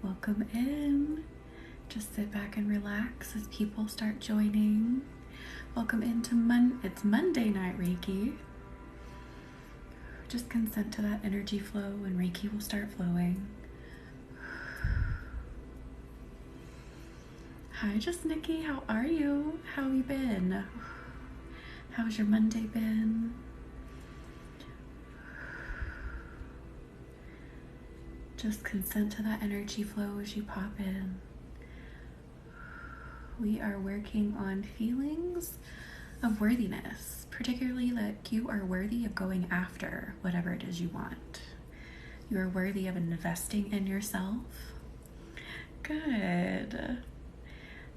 Welcome in. Just sit back and relax as people start joining. Welcome into it's Monday Night Reiki. Just consent to that energy flow and Reiki will start flowing. Hi, just Nikki. How are you? How have you been? How's your Monday been? Just consent to that energy flow as you pop in. We are working on feelings of worthiness, particularly that you are worthy of going after whatever it is you want. You are worthy of investing in yourself. Good.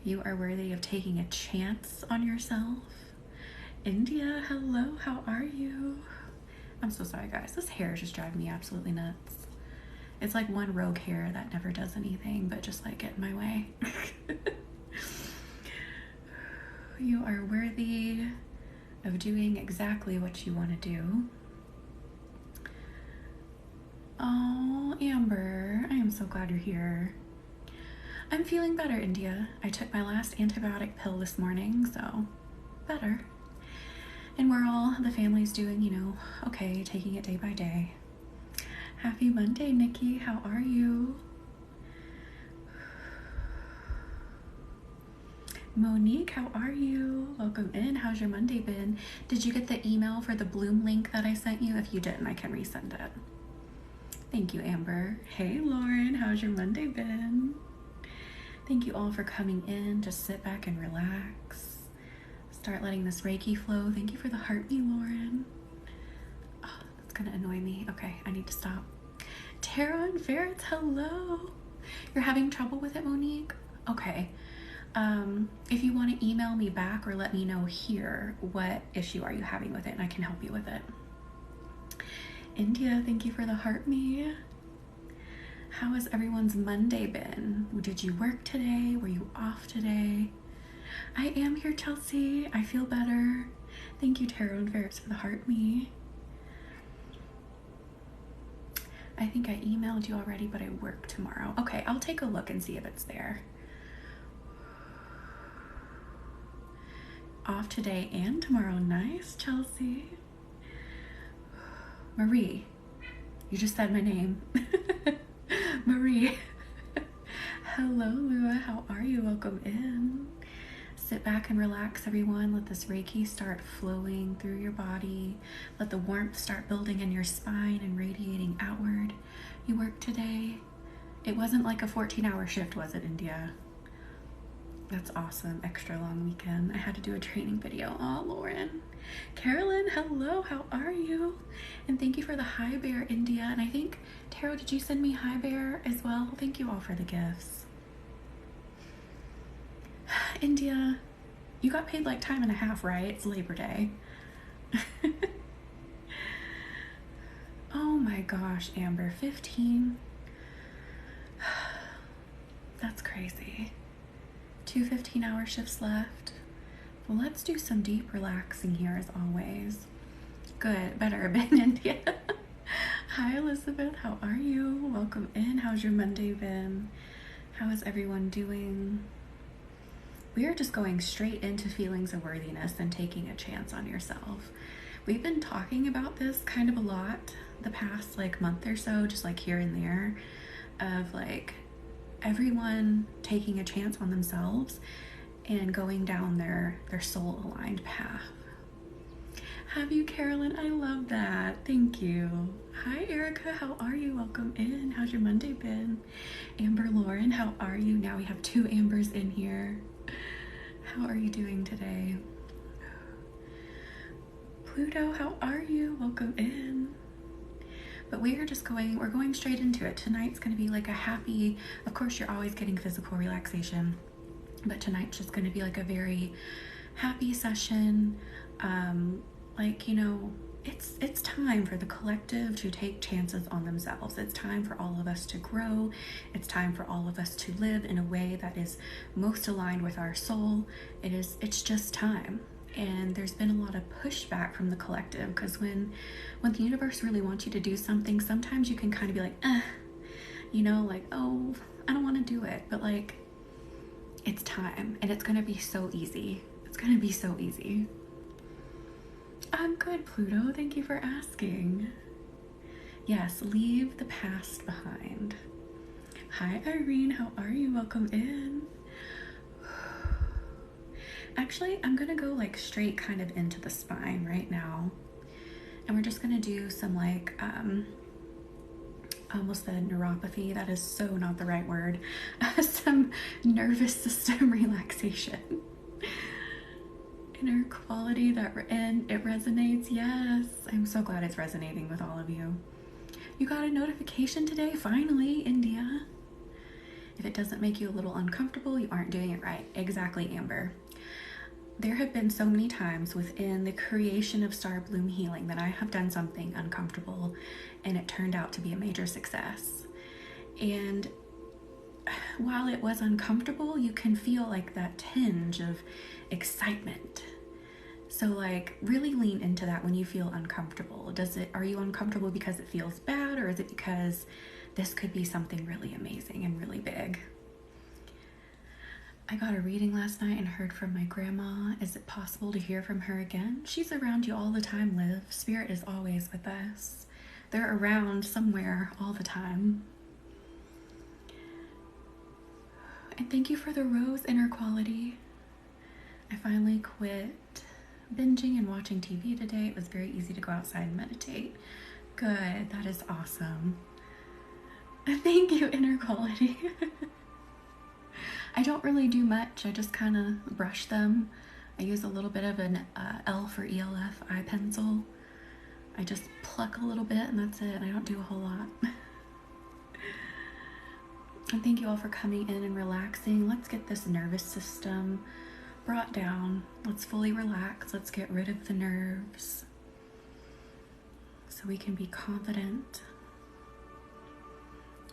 You are worthy of taking a chance on yourself. India, hello, how are you? I'm so sorry, guys. This hair is just driving me absolutely nuts. It's like one rogue hair that never does anything but just like get in my way. You are worthy of doing exactly what you want to do. Oh, Amber, I am so glad you're here. I'm feeling better, India. I took my last antibiotic pill this morning, so better. And we're all, the family's doing, okay, taking it day by day. Happy Monday, Nikki. How are you? Monique, how are you? Welcome in. How's your Monday been? Did you get the email for the Bloom link that I sent you? If you didn't, I can resend it. Thank you, Amber. Hey, Lauren. How's your Monday been? Thank you all for coming in. Just sit back and relax. Start letting this Reiki flow. Thank you for the heart me, Lauren. Oh, that's gonna annoy me. Okay, I need to stop. Tara and Ferrets, hello. You're having trouble with it, Monique? Okay. If you want to email me back or let me know here, what issue are you having with it, and I can help you with it. India, thank you for the heart me. How has everyone's Monday been? Did you work today? Were you off today? I am here, Chelsea. I feel better. Thank you, Tarot and Ferrets, for the heart me. I think I emailed you already, but I work tomorrow. Okay, I'll take a look and see if it's there. Off today and tomorrow. Nice, Chelsea. Marie, you just said my name. Marie. Hello, Lua. How are you? Welcome in. Sit back and relax, everyone. Let this Reiki start flowing through your body. Let the warmth start building in your spine and radiating outward. You worked today? It wasn't like a 14-hour shift, was it, India? That's awesome. Extra long weekend. I had to do a training video. Oh, Lauren. Carolyn, hello. How are you? And thank you for the hi bear, India. And I think, Tarot, did you send me hi bear as well? Thank you all for the gifts. India, you got paid like time and a half, right? It's Labor Day. Oh my gosh, Amber, 15. That's crazy. 2 15-hour shifts left. Well, let's do some deep relaxing here as always. Good, better been India. Hi, Elizabeth. How are you? Welcome in. How's your Monday been? How is everyone doing? We are just going straight into feelings of worthiness and taking a chance on yourself. We've been talking about this kind of a lot the past month or so, just here and there, of everyone taking a chance on themselves and going down their soul aligned path. Have you, Carolyn? I love that. Thank you. Hi, Erica. How are you? Welcome in. How's your Monday been? Amber Lauren, how are you? Now we have 2 Ambers in here. How are you doing today? Pluto, how are you? Welcome in. But we're going straight into it. Tonight's going to be a happy, of course you're always getting physical relaxation, but tonight's just going to be a very happy session. It's time for the collective to take chances on themselves. It's time for all of us to grow. It's time for all of us to live in a way that is most aligned with our soul. It's just time. And there's been a lot of pushback from the collective, because when the universe really wants you to do something, sometimes you can kind of be oh, I don't want to do it, but like, it's time, and it's going to be so easy. It's going to be so easy. I'm good, Pluto. Thank you for asking. Yes, leave the past behind. Hi, Irene. How are you? Welcome in. Actually, I'm going to go like straight kind of into the spine right now. And we're just going to do some like, almost said neuropathy. That is so not the right word. Some nervous system relaxation. Inner quality that and it resonates. Yes, I'm so glad it's resonating with all of you. You got a notification today, finally, India. If it doesn't make you a little uncomfortable, you aren't doing it right. Exactly, Amber. There have been so many times within the creation of Star Bloom Healing that I have done something uncomfortable and it turned out to be a major success. And while it was uncomfortable, you can feel like that tinge of excitement. So like really lean into that when you feel uncomfortable. Are you uncomfortable because it feels bad, or is it because this could be something really amazing and really big? I got a reading last night and heard from my grandma. Is it possible to hear from her again? She's around you all the time, Liv. Spirit is always with us. They're around somewhere all the time. And thank you for the rose, inner quality. I finally quit binging and watching TV today. It was very easy to go outside and meditate. Good, that is awesome. Thank you, inner quality. I don't really do much. I just kind of brush them. I use a little bit of an L for ELF eye pencil. I just pluck a little bit and that's it. I don't do a whole lot. And thank you all for coming in and relaxing. Let's get this nervous system brought down. Let's fully relax. Let's get rid of the nerves so we can be confident.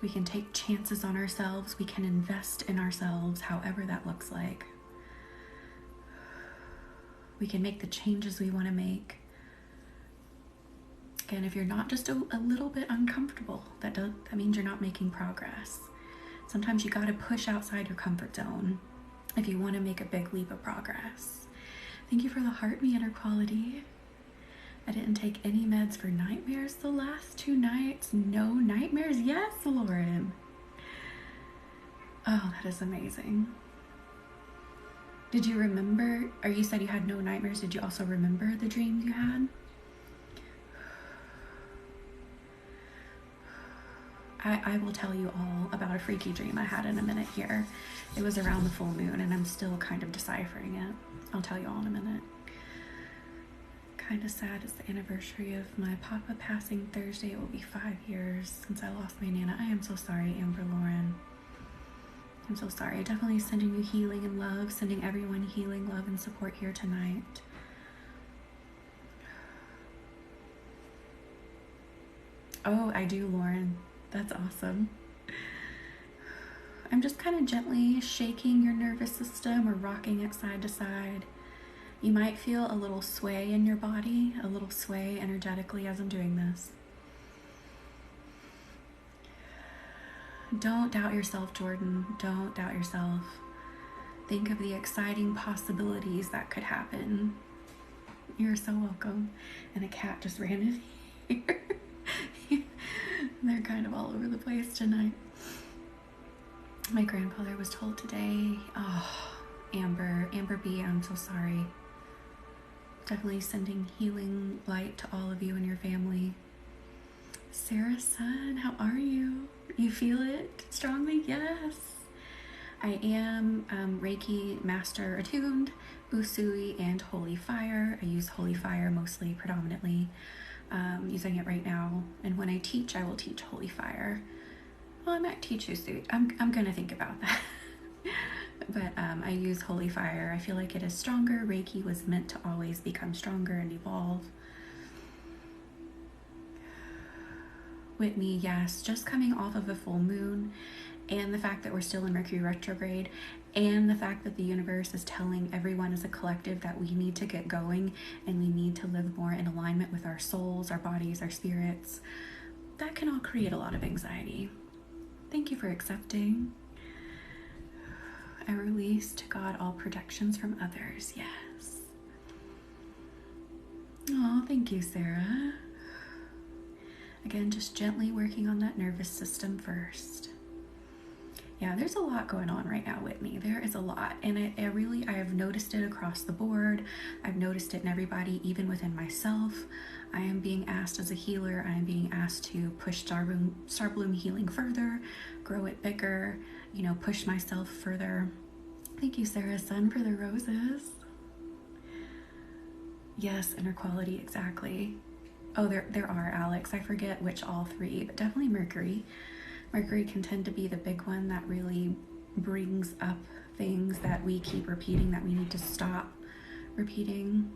We can take chances on ourselves. We can invest in ourselves, however that looks like. We can make the changes we want to make. Again, if you're not just a little bit uncomfortable, that means you're not making progress. Sometimes you got to push outside your comfort zone if you want to make a big leap of progress. Thank you for the heart, me inner quality. I didn't take any meds for nightmares the last 2 nights. No nightmares? Yes, Lauren. Oh, that is amazing. Did you remember, or you said you had no nightmares, did you also remember the dreams you had? I will tell you all about a freaky dream I had in a minute here. It was around the full moon and I'm still kind of deciphering it. I'll tell you all in a minute. Kind of sad. It's the anniversary of my papa passing Thursday. It will be 5 years since I lost my Nana. I am so sorry, Amber Lauren. I'm so sorry. Definitely sending you healing and love, sending everyone healing, love, and support here tonight. Oh, I do, Lauren. That's awesome. I'm just kind of gently shaking your nervous system or rocking it side to side. You might feel a little sway in your body, a little sway energetically as I'm doing this. Don't doubt yourself, Jordan. Don't doubt yourself. Think of the exciting possibilities that could happen. You're so welcome. And a cat just ran in here. They're kind of all over the place tonight. My grandfather was told today, oh, Amber B, I'm so sorry. Definitely sending healing light to all of you and your family. Sarah Sun, how are you? You feel it strongly? Yes. I am Reiki Master Attuned, Usui, and Holy Fire. I use Holy Fire mostly, predominantly. Using it right now. And when I teach, I will teach Holy Fire. Well, I might teach Usui. I'm gonna think about that. But I use Holy Fire. I feel like it is stronger. Reiki was meant to always become stronger and evolve. Whitney, yes, just coming off of a full moon and the fact that we're still in Mercury retrograde and the fact that the universe is telling everyone as a collective that we need to get going and we need to live more in alignment with our souls, our bodies, our spirits, that can all create a lot of anxiety. Thank you for accepting. I release to God all projections from others. Yes. Oh, thank you, Sarah. Again, just gently working on that nervous system first. Yeah, there's a lot going on right now with me. There is a lot. And I have noticed it across the board. I've noticed it in everybody, even within myself. I am being asked as a healer, I am being asked to push star bloom healing further, grow it bigger, push myself further. Thank you, Sarah Sun, for the roses. Yes, inner quality, exactly. Oh, there are, Alex. I forget which all three, but definitely Mercury. Mercury can tend to be the big one that really brings up things that we keep repeating that we need to stop repeating.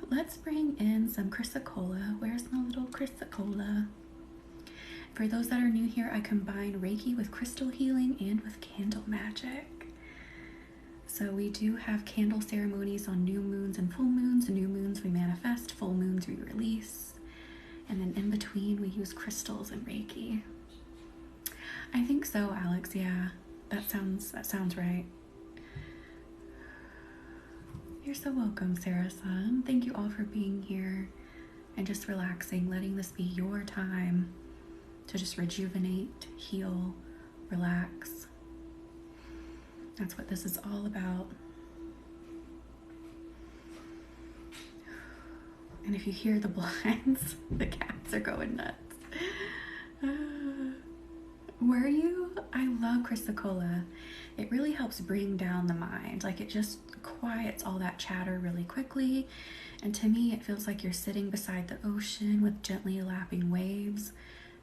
Let's bring in some chrysocolla. Where's my little chrysocolla? For those that are new here, I combine Reiki with crystal healing and with candle magic. So we do have candle ceremonies on new moons and full moons. New moons we manifest, full moons we release. And then in between we use crystals and Reiki. I think so, Alex. Yeah, that sounds right. You're so welcome, Sarah-san. Thank you all for being here and just relaxing, letting this be your time to just rejuvenate, heal, relax. That's what this is all about. And if you hear the blinds, the cats are going nuts. Were you? I love chrysocolla. It really helps bring down the mind. Like, it just quiets all that chatter really quickly. And to me, it feels like you're sitting beside the ocean with gently lapping waves.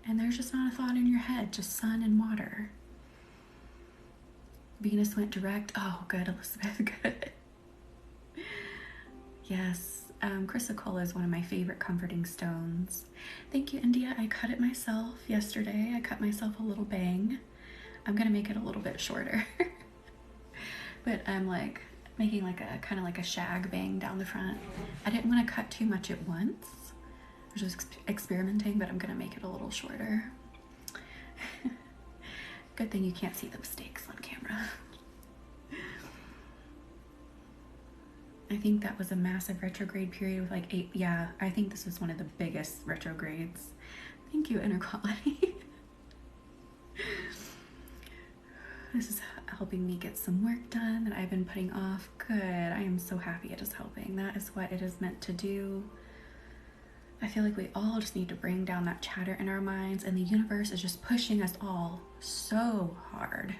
And there's just not a thought in your head, just sun and water. Venus went direct. Oh, good, Elizabeth, good. Yes, chrysocolla is one of my favorite comforting stones. Thank you, India. I cut it myself yesterday. I cut myself a little bang. I'm gonna make it a little bit shorter. But I'm like making like a kind of like a shag bang down the front. I didn't want to cut too much at once. I was just experimenting, but I'm gonna make it a little shorter. Good thing you can't see the mistakes on camera. I think that was a massive retrograde period with like 8. Yeah, I think this was one of the biggest retrogrades. Thank you, inner quality. This is helping me get some work done that I've been putting off. Good. I am so happy it is helping. That is what it is meant to do. I feel like we all just need to bring down that chatter in our minds, and the universe is just pushing us all so hard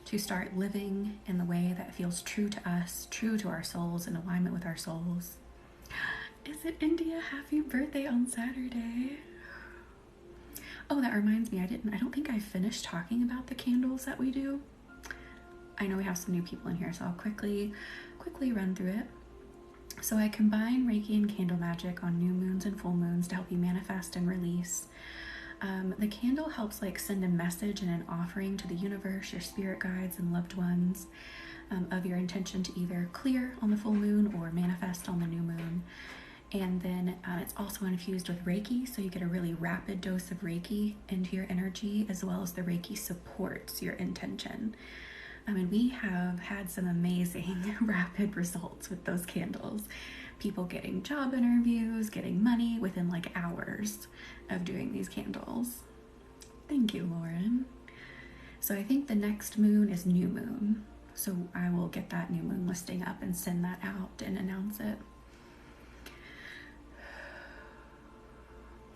to start living in the way that feels true to us, true to our souls, in alignment with our souls. Is it India? Happy birthday on Saturday. Oh, that reminds me, I don't think I finished talking about the candles that we do. I know we have some new people in here, so I'll quickly run through it. So I combine Reiki and candle magic on new moons and full moons to help you manifest and release. The candle helps like send a message and an offering to the universe, your spirit guides and loved ones, of your intention to either clear on the full moon or manifest on the new moon. And then it's also infused with Reiki, so you get a really rapid dose of Reiki into your energy, as well as the Reiki supports your intention. I mean, we have had some amazing rapid results with those candles. People getting job interviews, getting money within like hours of doing these candles. Thank you, Lauren. So I think the next moon is new moon. So I will get that new moon listing up and send that out and announce it.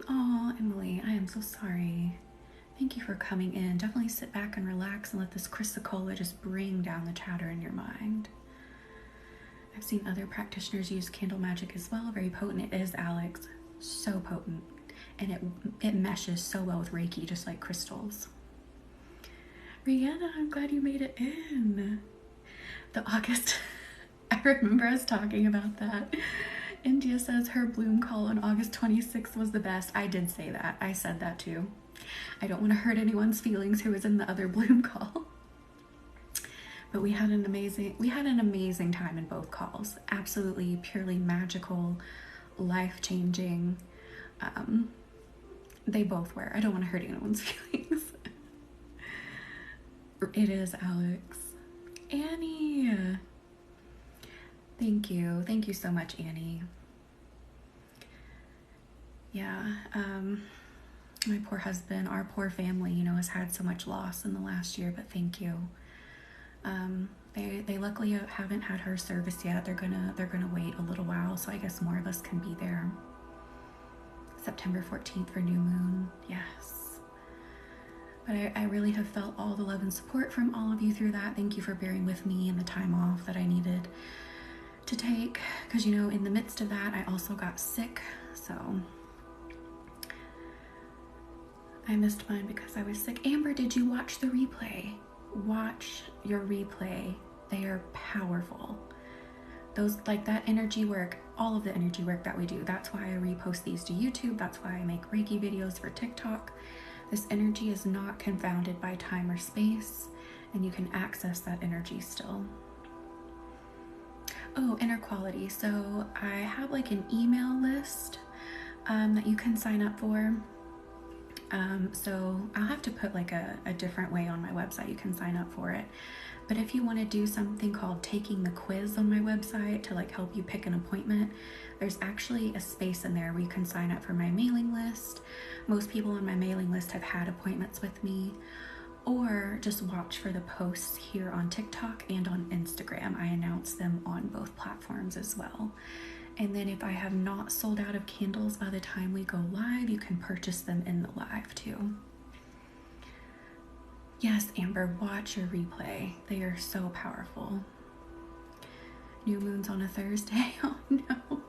Oh, Emily, I am so sorry. Thank you for coming in. Definitely sit back and relax and let this chrysocolla just bring down the chatter in your mind. I've seen other practitioners use candle magic as well. Very potent. It is, Alex. So potent. And it meshes so well with Reiki, just like crystals. Rihanna, I'm glad you made it in. The August, I remember us talking about that. India says her bloom call on August 26th was the best. I did say that. I said that too. I don't want to hurt anyone's feelings who was in the other bloom call. But we had an amazing time in both calls. Absolutely, purely magical, life-changing. They both were. I don't want to hurt anyone's feelings. It is, Alex. Annie! Thank you. Thank you so much, Annie. Yeah, my poor husband, our poor family, has had so much loss in the last year, but thank you. They luckily haven't had her service yet. They're gonna wait a little while, so I guess more of us can be there. September 14th for new moon. Yes. But I really have felt all the love and support from all of you through that. Thank you for bearing with me and the time off that I needed to take, because in the midst of that I also got sick, so I missed mine because I was sick. Amber, did you watch the replay? Watch your replay. They are powerful. Those, like that energy work, all of the energy work that we do, that's why I repost these to YouTube. That's why I make Reiki videos for TikTok. This energy is not confounded by time or space, and you can access that energy still. Oh, inner quality. So I have like an email list that you can sign up for. So I'll have to put like a different way on my website you can sign up for it. But if you want to do something called taking the quiz on my website to like help you pick an appointment, there's actually a space in there where you can sign up for my mailing list. Most people on my mailing list have had appointments with me, or just watch for the posts here on TikTok and on Instagram. I announce them on both platforms as well. And then if I have not sold out of candles by the time we go live, you can purchase them in the live too. Yes, Amber, watch your replay. They are so powerful. New moon's on a Thursday. Oh no.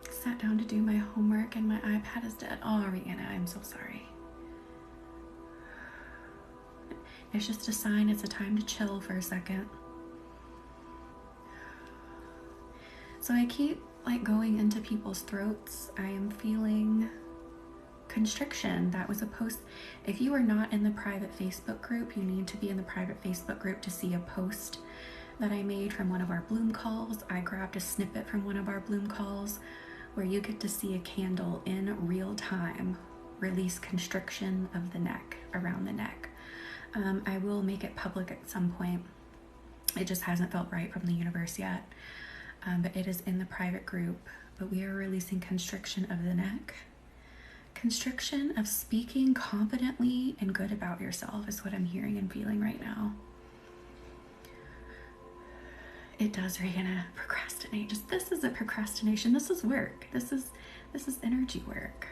Sat down to do my homework and my iPad is dead. Oh, Rihanna, I'm so sorry. It's just a sign. It's a time to chill for a second. So I keep like going into people's throats. I am feeling constriction. That was a post. If you are not in the private Facebook group, you need to be in the private Facebook group to see a post that I made from one of our bloom calls. I grabbed a snippet from one of our bloom calls where you get to see a candle in real time release constriction of the neck, around the neck. I will make it public at some point. It just hasn't felt right from the universe yet. But it is in the private group. But we are releasing constriction of the neck. Constriction of speaking confidently and good about yourself is what I'm hearing and feeling right now. It does, Rihanna. Procrastinate. Just this is a procrastination. This is work. This is energy work.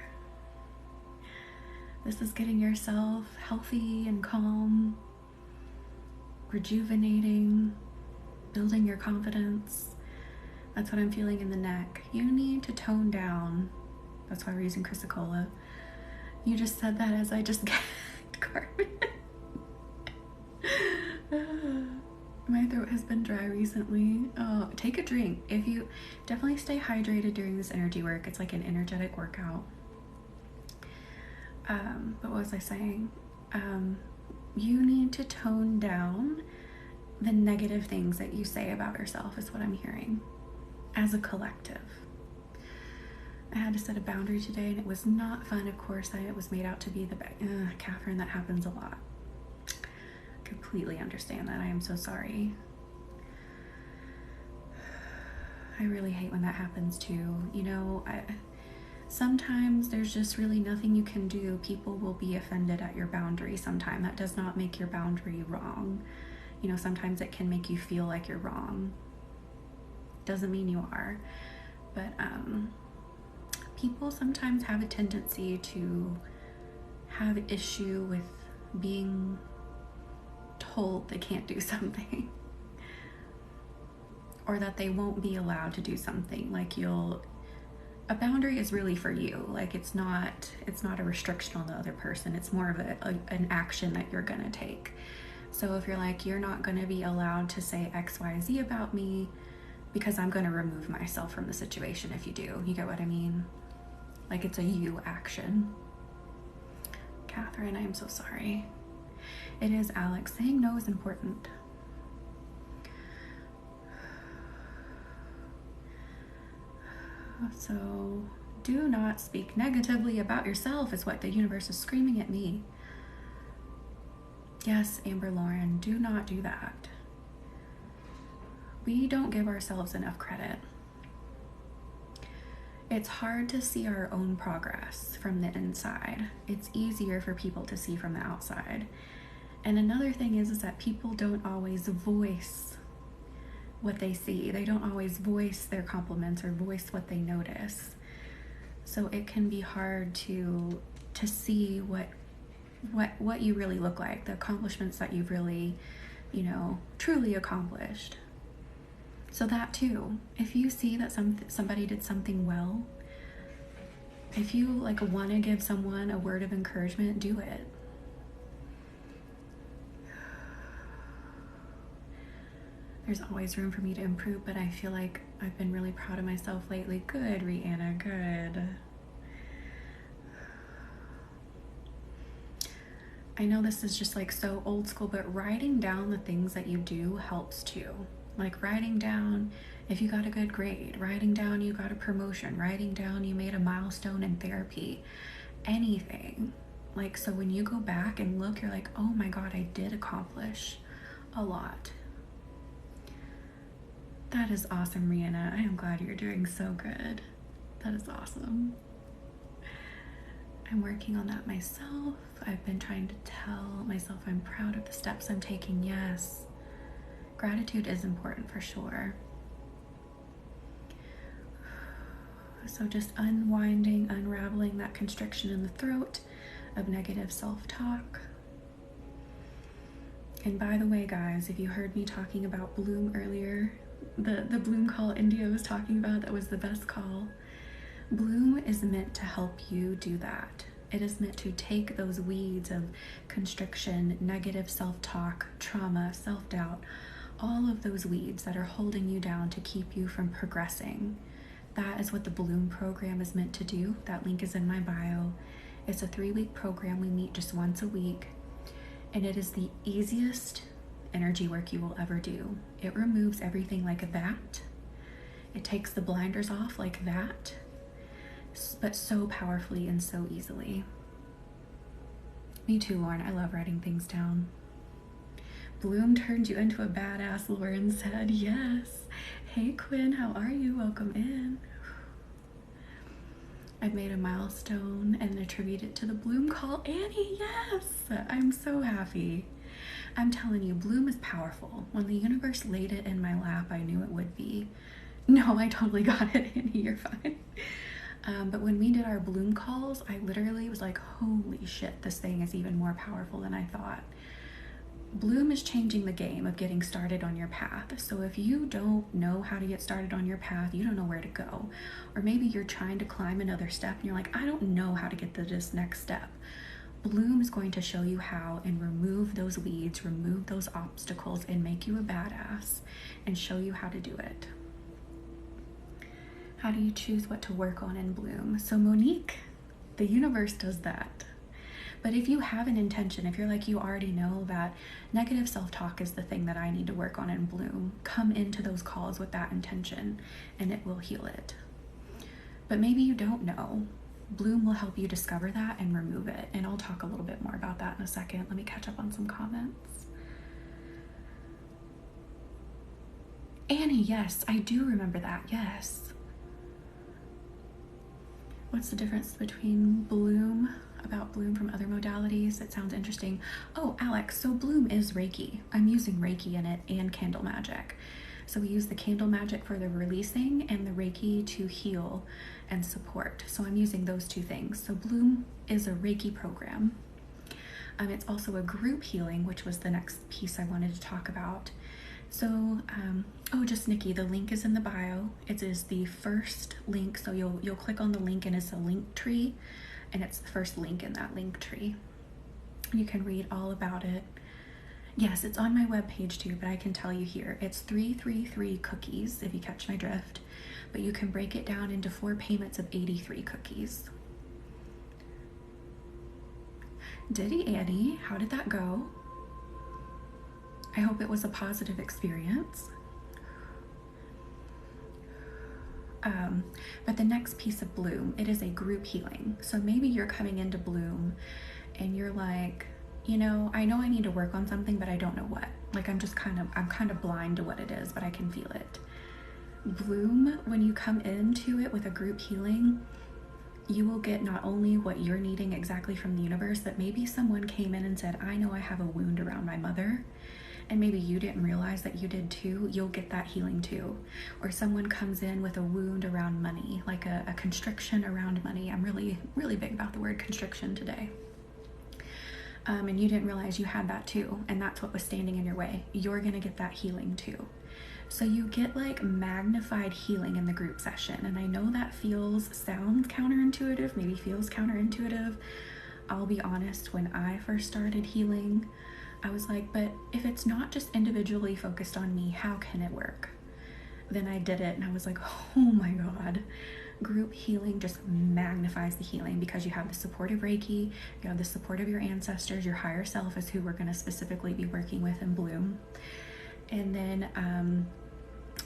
This is getting yourself healthy and calm, rejuvenating, building your confidence. That's what I'm feeling in the neck. You need to tone down. That's why we're using chrysocolla. You just said that as I just gagged, Carmen. My throat has been dry recently. Oh, take a drink. If you definitely stay hydrated during this energy work. It's like an energetic workout. But what was I saying? You need to tone down the negative things that you say about yourself is what I'm hearing. As a collective. I had to set a boundary today and it was not fun. Of course, it was made out to be the Catherine, that happens a lot. Completely understand that. I am so sorry. I really hate when that happens too. Sometimes there's just really nothing you can do. People will be offended at your boundary sometime. That does not make your boundary wrong. Sometimes it can make you feel like you're wrong. Doesn't mean you are. But people sometimes have a tendency to have an issue with being told they can't do something. Or that they won't be allowed to do something. Like a boundary is really for you. Like it's not a restriction on the other person. It's more of an action that you're gonna take. So if you're like, you're not gonna be allowed to say X, Y, Z about me because I'm gonna remove myself from the situation if you do. You get what I mean? Like it's a you action. Catherine, I am so sorry. It is, Alex. Saying no is important. So do not speak negatively about yourself is what the universe is screaming at me. Yes, Amber Lauren, do not do that. We don't give ourselves enough credit. It's hard to see our own progress from the inside. It's easier for people to see from the outside. And another thing is that people don't always voice what they see. They don't always voice their compliments or voice what they notice. So it can be hard to see what you really look like, the accomplishments that you've really, truly accomplished. So that too, if you see that somebody did something well, if you want to give someone a word of encouragement, do it. There's always room for me to improve, but I feel like I've been really proud of myself lately. Good, Rihanna, good. I know this is just so old school, but writing down the things that you do helps too. Writing down if you got a good grade, writing down you got a promotion, writing down you made a milestone in therapy, anything. So when you go back and look, you're like, oh my God, I did accomplish a lot. That is awesome, Rihanna. I am glad you're doing so good. That is awesome. I'm working on that myself. I've been trying to tell myself I'm proud of the steps I'm taking. Yes. Gratitude is important for sure. So just unwinding, unraveling that constriction in the throat of negative self-talk. And by the way, guys, if you heard me talking about Bloom earlier, the Bloom call India was talking about, that was the best call. Bloom is meant to help you do that. It is meant to take those weeds of constriction, negative self-talk, trauma, self-doubt, all of those weeds that are holding you down to keep you from progressing. That is what the Bloom program is meant to do. That link is in my bio. It's a 3-week program. We meet just once a week, and it is the easiest energy work you will ever do. It removes everything like that. It takes the blinders off like that, but so powerfully and so easily. Me too, Lauren. I love writing things down. Bloom turned you into a badass, Lauren said. Yes. Hey, Quinn, how are you? Welcome in. I've made a milestone and attribute it to the Bloom call. Annie, yes. I'm so happy. I'm telling you, Bloom is powerful. When the universe laid it in my lap, I knew it would be. No, I totally got it, Annie. You're fine. But when we did our Bloom calls, I literally was like, holy shit, this thing is even more powerful than I thought. Bloom is changing the game of getting started on your path. So if you don't know how to get started on your path, you don't know where to go, or maybe you're trying to climb another step and you're like, I don't know how to get to this next step. Bloom is going to show you how and remove those weeds, remove those obstacles, and make you a badass and show you how to do it. How do you choose what to work on in Bloom? So Monique, the universe does that. But if you have an intention, if you're like, you already know that negative self-talk is the thing that I need to work on in Bloom, come into those calls with that intention and it will heal it. But maybe you don't know. Bloom will help you discover that and remove it. And I'll talk a little bit more about that in a second. Let me catch up on some comments. Annie, yes, I do remember that. Yes. What's the difference between Bloom, about Bloom from other modalities? It sounds interesting. Oh, Alex, so Bloom is Reiki. I'm using Reiki in it and candle magic. So we use the candle magic for the releasing and the Reiki to heal and support. So I'm using those two things. So Bloom is a Reiki program. It's also a group healing, which was the next piece I wanted to talk about. So, just Nikki, the link is in the bio. It is the first link. So you'll click on the link and it's a link tree, and it's the first link in that link tree. You can read all about it. Yes, it's on my webpage too, but I can tell you here, it's 333 cookies, if you catch my drift, but you can break it down into 4 payments of 83 cookies. Diddy Annie, how did that go? I hope it was a positive experience. But the next piece of Bloom, it is a group healing. So maybe you're coming into Bloom and you're like, you know I need to work on something, but I don't know what. Like I'm kind of blind to what it is, but I can feel it. Bloom, when you come into it with a group healing, you will get not only what you're needing exactly from the universe, but maybe someone came in and said, I know I have a wound around my mother, and maybe you didn't realize that you did too. You'll get that healing too. Or someone comes in with a wound around money, like a constriction around money. I'm really, really big about the word constriction today. And you didn't realize you had that too, and that's what was standing in your way. You're gonna get that healing too. So you get like magnified healing in the group session. And I know that sounds counterintuitive, maybe feels counterintuitive. I'll be honest, when I first started healing, I was like, but if it's not just individually focused on me, how can it work? Then I did it and I was like, oh my God, group healing just magnifies the healing because you have the support of Reiki, you have the support of your ancestors, your higher self is who we're going to specifically be working with in Bloom. And then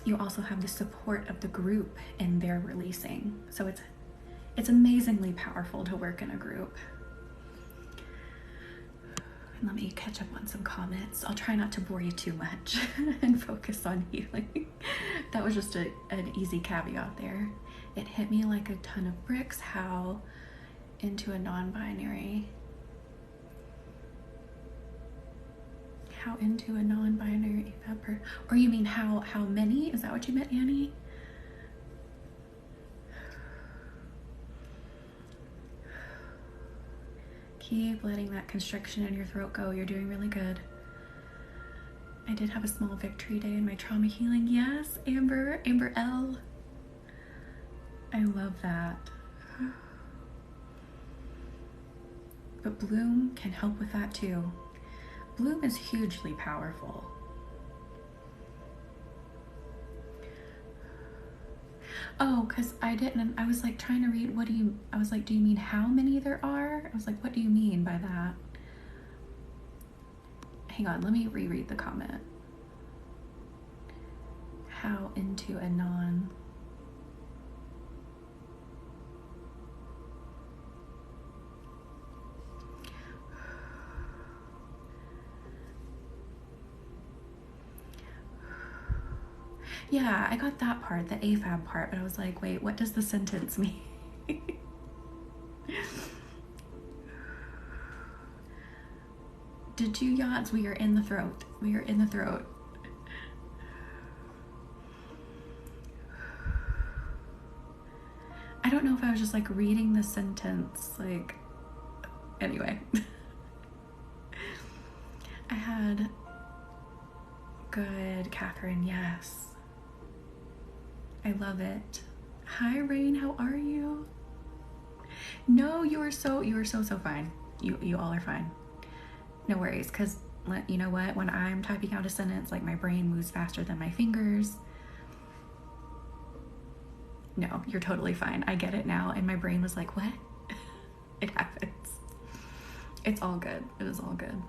you also have the support of the group in their releasing. So it's amazingly powerful to work in a group. And let me catch up on some comments. I'll try not to bore you too much and focus on healing. That was just an easy caveat there. It hit me like a ton of bricks how into a non-binary. How into a non-binary AFAB or you mean how many? Is that what you meant, Annie? Keep letting that constriction in your throat go. You're doing really good. I did have a small victory day in my trauma healing. Yes, Amber L. I love that. But Bloom can help with that too. Bloom is hugely powerful. Oh, because I was like trying to read, I was like, do you mean how many there are? I was like, what do you mean by that? Hang on, let me reread the comment. How into a non... Yeah, I got that part, the AFAB part, but I was like, wait, what does the sentence mean? Did you yachts? We are in the throat. We are in the throat. I don't know if I was just like reading the sentence, like, anyway. I had, good, Catherine, yes. I love it. Hi, Rain, how are you? No, you are so fine. You all are fine. No worries, because you know what? When I'm typing out a sentence, like my brain moves faster than my fingers. No, you're totally fine. I get it now. And my brain was like, what? It happens. It's all good. It is all good.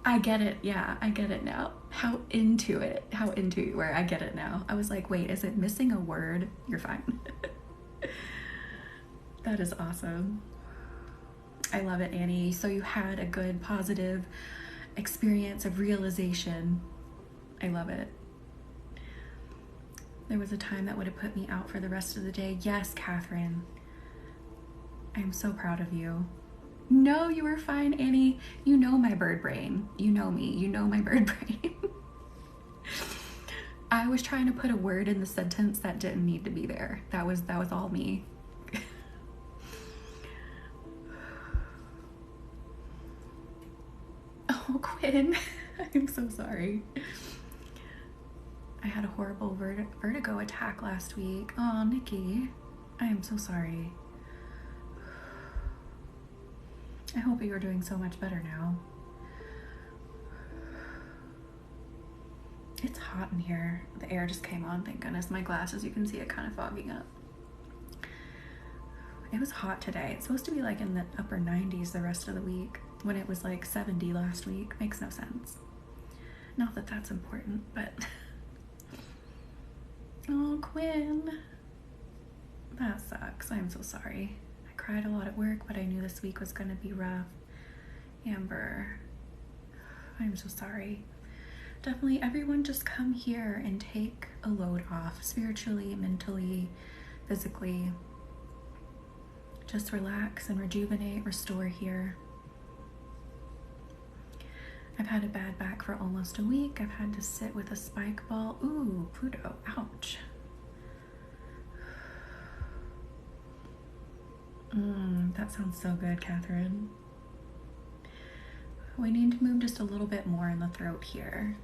I get it. Yeah, I get it now. How into you were. I get it now. I was like, wait, is it missing a word? You're fine. That is awesome. I love it, Annie. So you had a good, positive experience of realization. I love it. There was a time that would have put me out for the rest of the day. Yes, Catherine. I'm so proud of you. No, you were fine, Annie. You know my bird brain. You know me. You know my bird brain. I was trying to put a word in the sentence that didn't need to be there. That was all me. Oh, Quinn. I'm so sorry. I had a horrible vertigo attack last week. Oh, Nikki. I am so sorry. I hope you're doing so much better now. It's hot in here. The air just came on, thank goodness. My glasses, you can see it kind of fogging up. It was hot today. It's supposed to be like in the upper 90s the rest of the week when it was like 70 last week. Makes no sense. Not that that's important, but... Oh, Quinn. That sucks. I'm so sorry. I cried a lot at work, but I knew this week was going to be rough. Amber, I'm so sorry. Definitely everyone just come here and take a load off, spiritually, mentally, physically. Just relax and rejuvenate, restore here. I've had a bad back for almost a week. I've had to sit with a spike ball. Ooh, Pluto, ouch. That sounds so good, Catherine. We need to move just a little bit more in the throat here.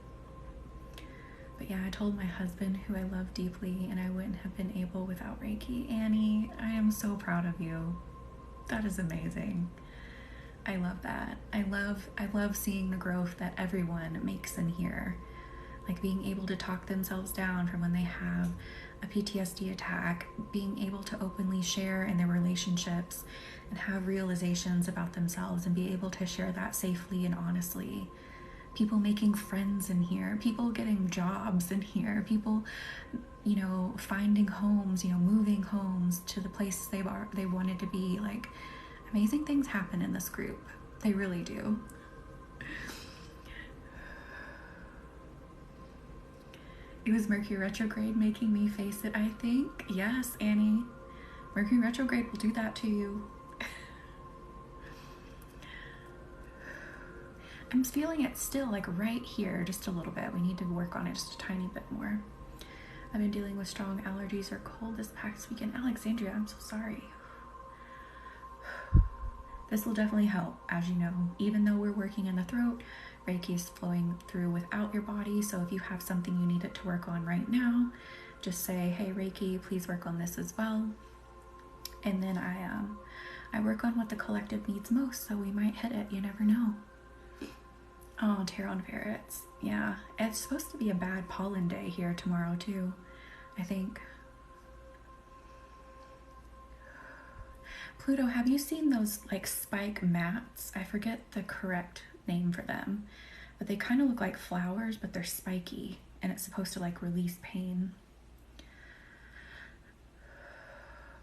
But yeah, I told my husband, who I love deeply, and I wouldn't have been able without Reiki. Annie, I am so proud of you. That is amazing. I love that. I love seeing the growth that everyone makes in here. Like being able to talk themselves down from when they have a PTSD attack, being able to openly share in their relationships and have realizations about themselves and be able to share that safely and honestly. People making friends in here, people getting jobs in here, people, finding homes, moving homes to the places they wanted to be. Like, amazing things happen in this group. They really do. It was Mercury retrograde making me face it, I think. Yes, Annie. Mercury retrograde will do that to you. I'm feeling it still, like right here, just a little bit. We need to work on it just a tiny bit more. I've been dealing with strong allergies or cold this past weekend. Alexandria, I'm so sorry. This will definitely help, as you know. Even though we're working in the throat, Reiki is flowing through without your body. So if you have something you need it to work on right now, just say, hey, Reiki, please work on this as well. And then I work on what the collective needs most, so we might hit it. You never know. Oh, Tarot and Ferrets. Yeah, it's supposed to be a bad pollen day here tomorrow too, I think. Pluto, have you seen those like spike mats? I forget the correct name for them, but they kind of look like flowers, but they're spiky, and it's supposed to like release pain.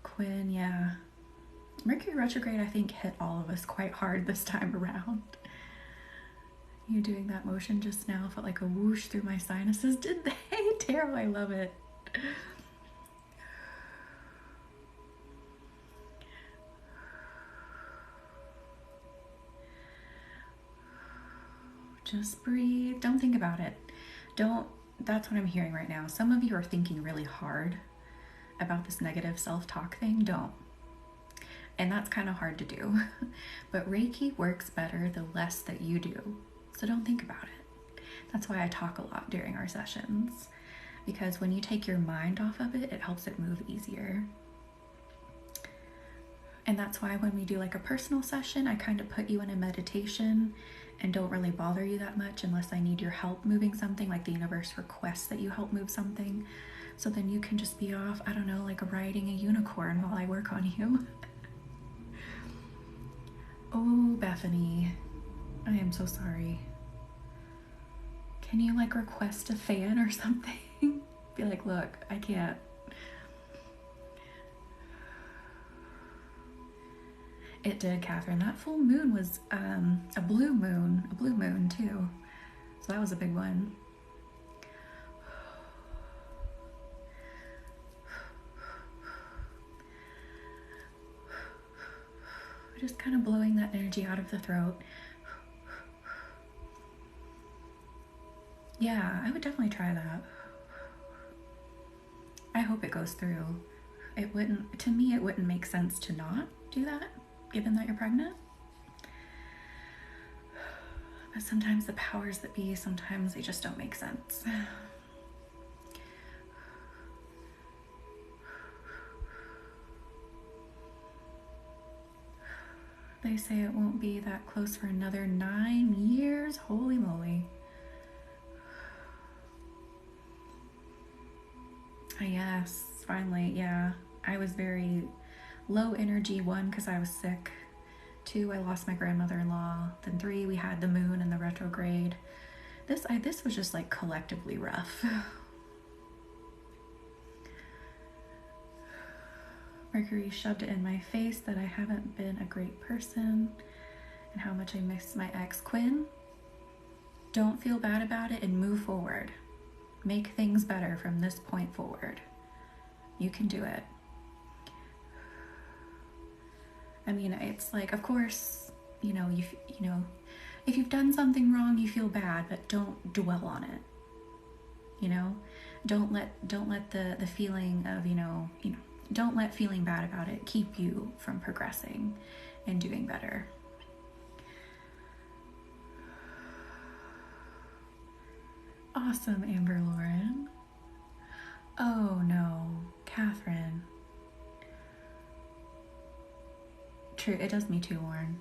Quinn, yeah. Mercury retrograde, I think, hit all of us quite hard this time around. You doing that motion just now felt like a whoosh through my sinuses. Did they? Tarot, I love it. Just breathe. Don't think about it. That's what I'm hearing right now. Some of you are thinking really hard about this negative self-talk thing. Don't. And that's kind of hard to do. But Reiki works better the less that you do. So don't think about it. That's why I talk a lot during our sessions. Because when you take your mind off of it, it helps it move easier. And that's why when we do like a personal session, I kind of put you in a meditation and don't really bother you that much unless I need your help moving something, like the universe requests that you help move something. So then you can just be off, I don't know, like riding a unicorn while I work on you. Oh, Bethany, I am so sorry. Can you like request a fan or something? Be like, look, I can't. It did, Catherine. That full moon was a blue moon too. So that was a big one. Just kind of blowing that energy out of the throat. Yeah, I would definitely try that. I hope it goes through. To me, it wouldn't make sense to not do that, given that you're pregnant. But sometimes the powers that be, sometimes they just don't make sense. They say it won't be that close for another 9 years. Holy moly. Yes, finally, yeah. I was very low energy. 1, because I was sick. 2, I lost my grandmother-in-law. Then 3, we had the moon and the retrograde. This was just like collectively rough. Mercury shoved it in my face that I haven't been a great person and how much I miss my ex. Quinn, don't feel bad about it and move forward. Make things better from this point forward. You can do it. I mean, it's like, of course, you know, if you've done something wrong, you feel bad, but don't dwell on it. You know, don't let the feeling of, don't let feeling bad about it keep you from progressing and doing better. Awesome, Amber Lauren. Oh no, Catherine. True, it does me too, Lauren.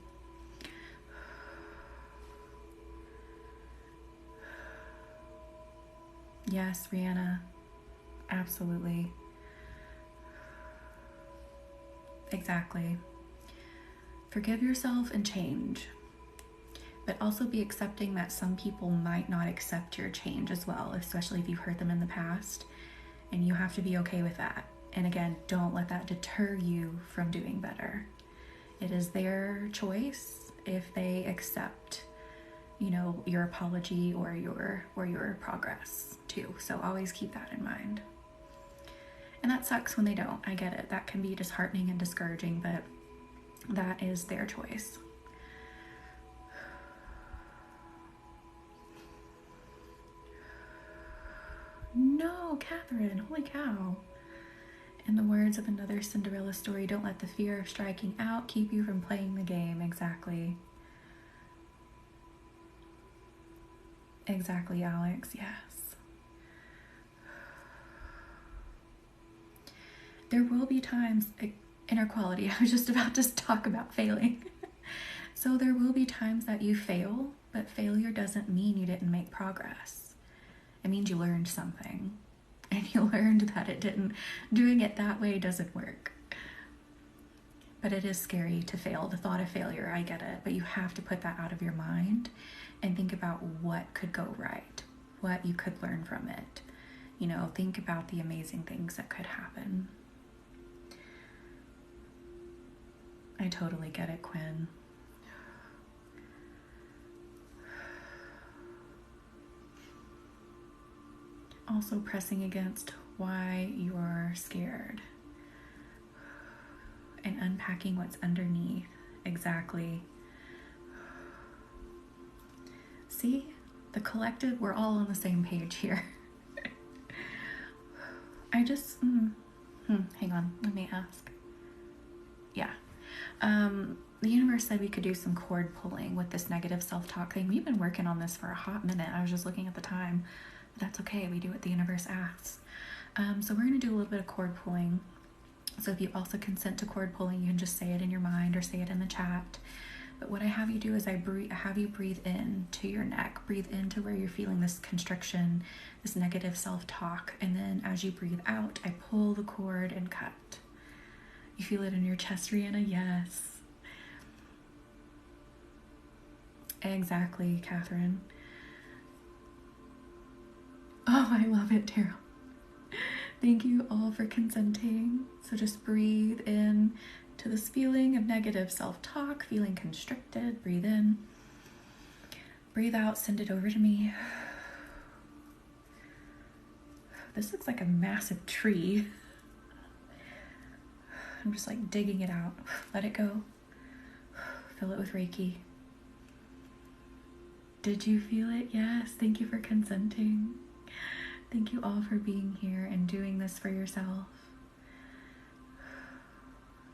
Yes, Rihanna. Absolutely. Exactly. Forgive yourself and change. But also be accepting that some people might not accept your change as well, especially if you've hurt them in the past. And you have to be okay with that. And again, don't let that deter you from doing better. It is their choice if they accept, your apology or your progress too. So always keep that in mind. And that sucks when they don't. I get it. That can be disheartening and discouraging, but that is their choice. No, Catherine, holy cow. In the words of another Cinderella story, don't let the fear of striking out keep you from playing the game. Exactly. Exactly, Alex, yes. There will be times, inner quality, I was just about to talk about failing. So there will be times that you fail, but failure doesn't mean you didn't make progress. It means you learned something. And you learned that doing it that way doesn't work. But it is scary to fail. The thought of failure, I get it. But you have to put that out of your mind and think about what could go right, what you could learn from it. Think about the amazing things that could happen. I totally get it, Quinn. Also pressing against why you're scared and unpacking what's underneath. Exactly. See, the collective, we're all on the same page here. I just, hang on, let me ask. Yeah. The universe said we could do some cord pulling with this negative self-talk thing. We've been working on this for a hot minute. I was just looking at the time. But that's okay. We do what the universe asks. So we're going to do a little bit of cord pulling. So if you also consent to cord pulling, you can just say it in your mind or say it in the chat. But what I have you do is I have you breathe in to your neck. Breathe into where you're feeling this constriction, this negative self-talk. And then as you breathe out, I pull the cord and cut. You feel it in your chest, Rihanna? Yes. Exactly, Catherine. Oh, I love it, Daryl. Thank you all for consenting. So just breathe in to this feeling of negative self-talk, feeling constricted. Breathe in. Breathe out, send it over to me. This looks like a massive tree. I'm just like digging it out. Let it go. Fill it with Reiki. Did you feel it? Yes. Thank you for consenting. Thank you all for being here and doing this for yourself.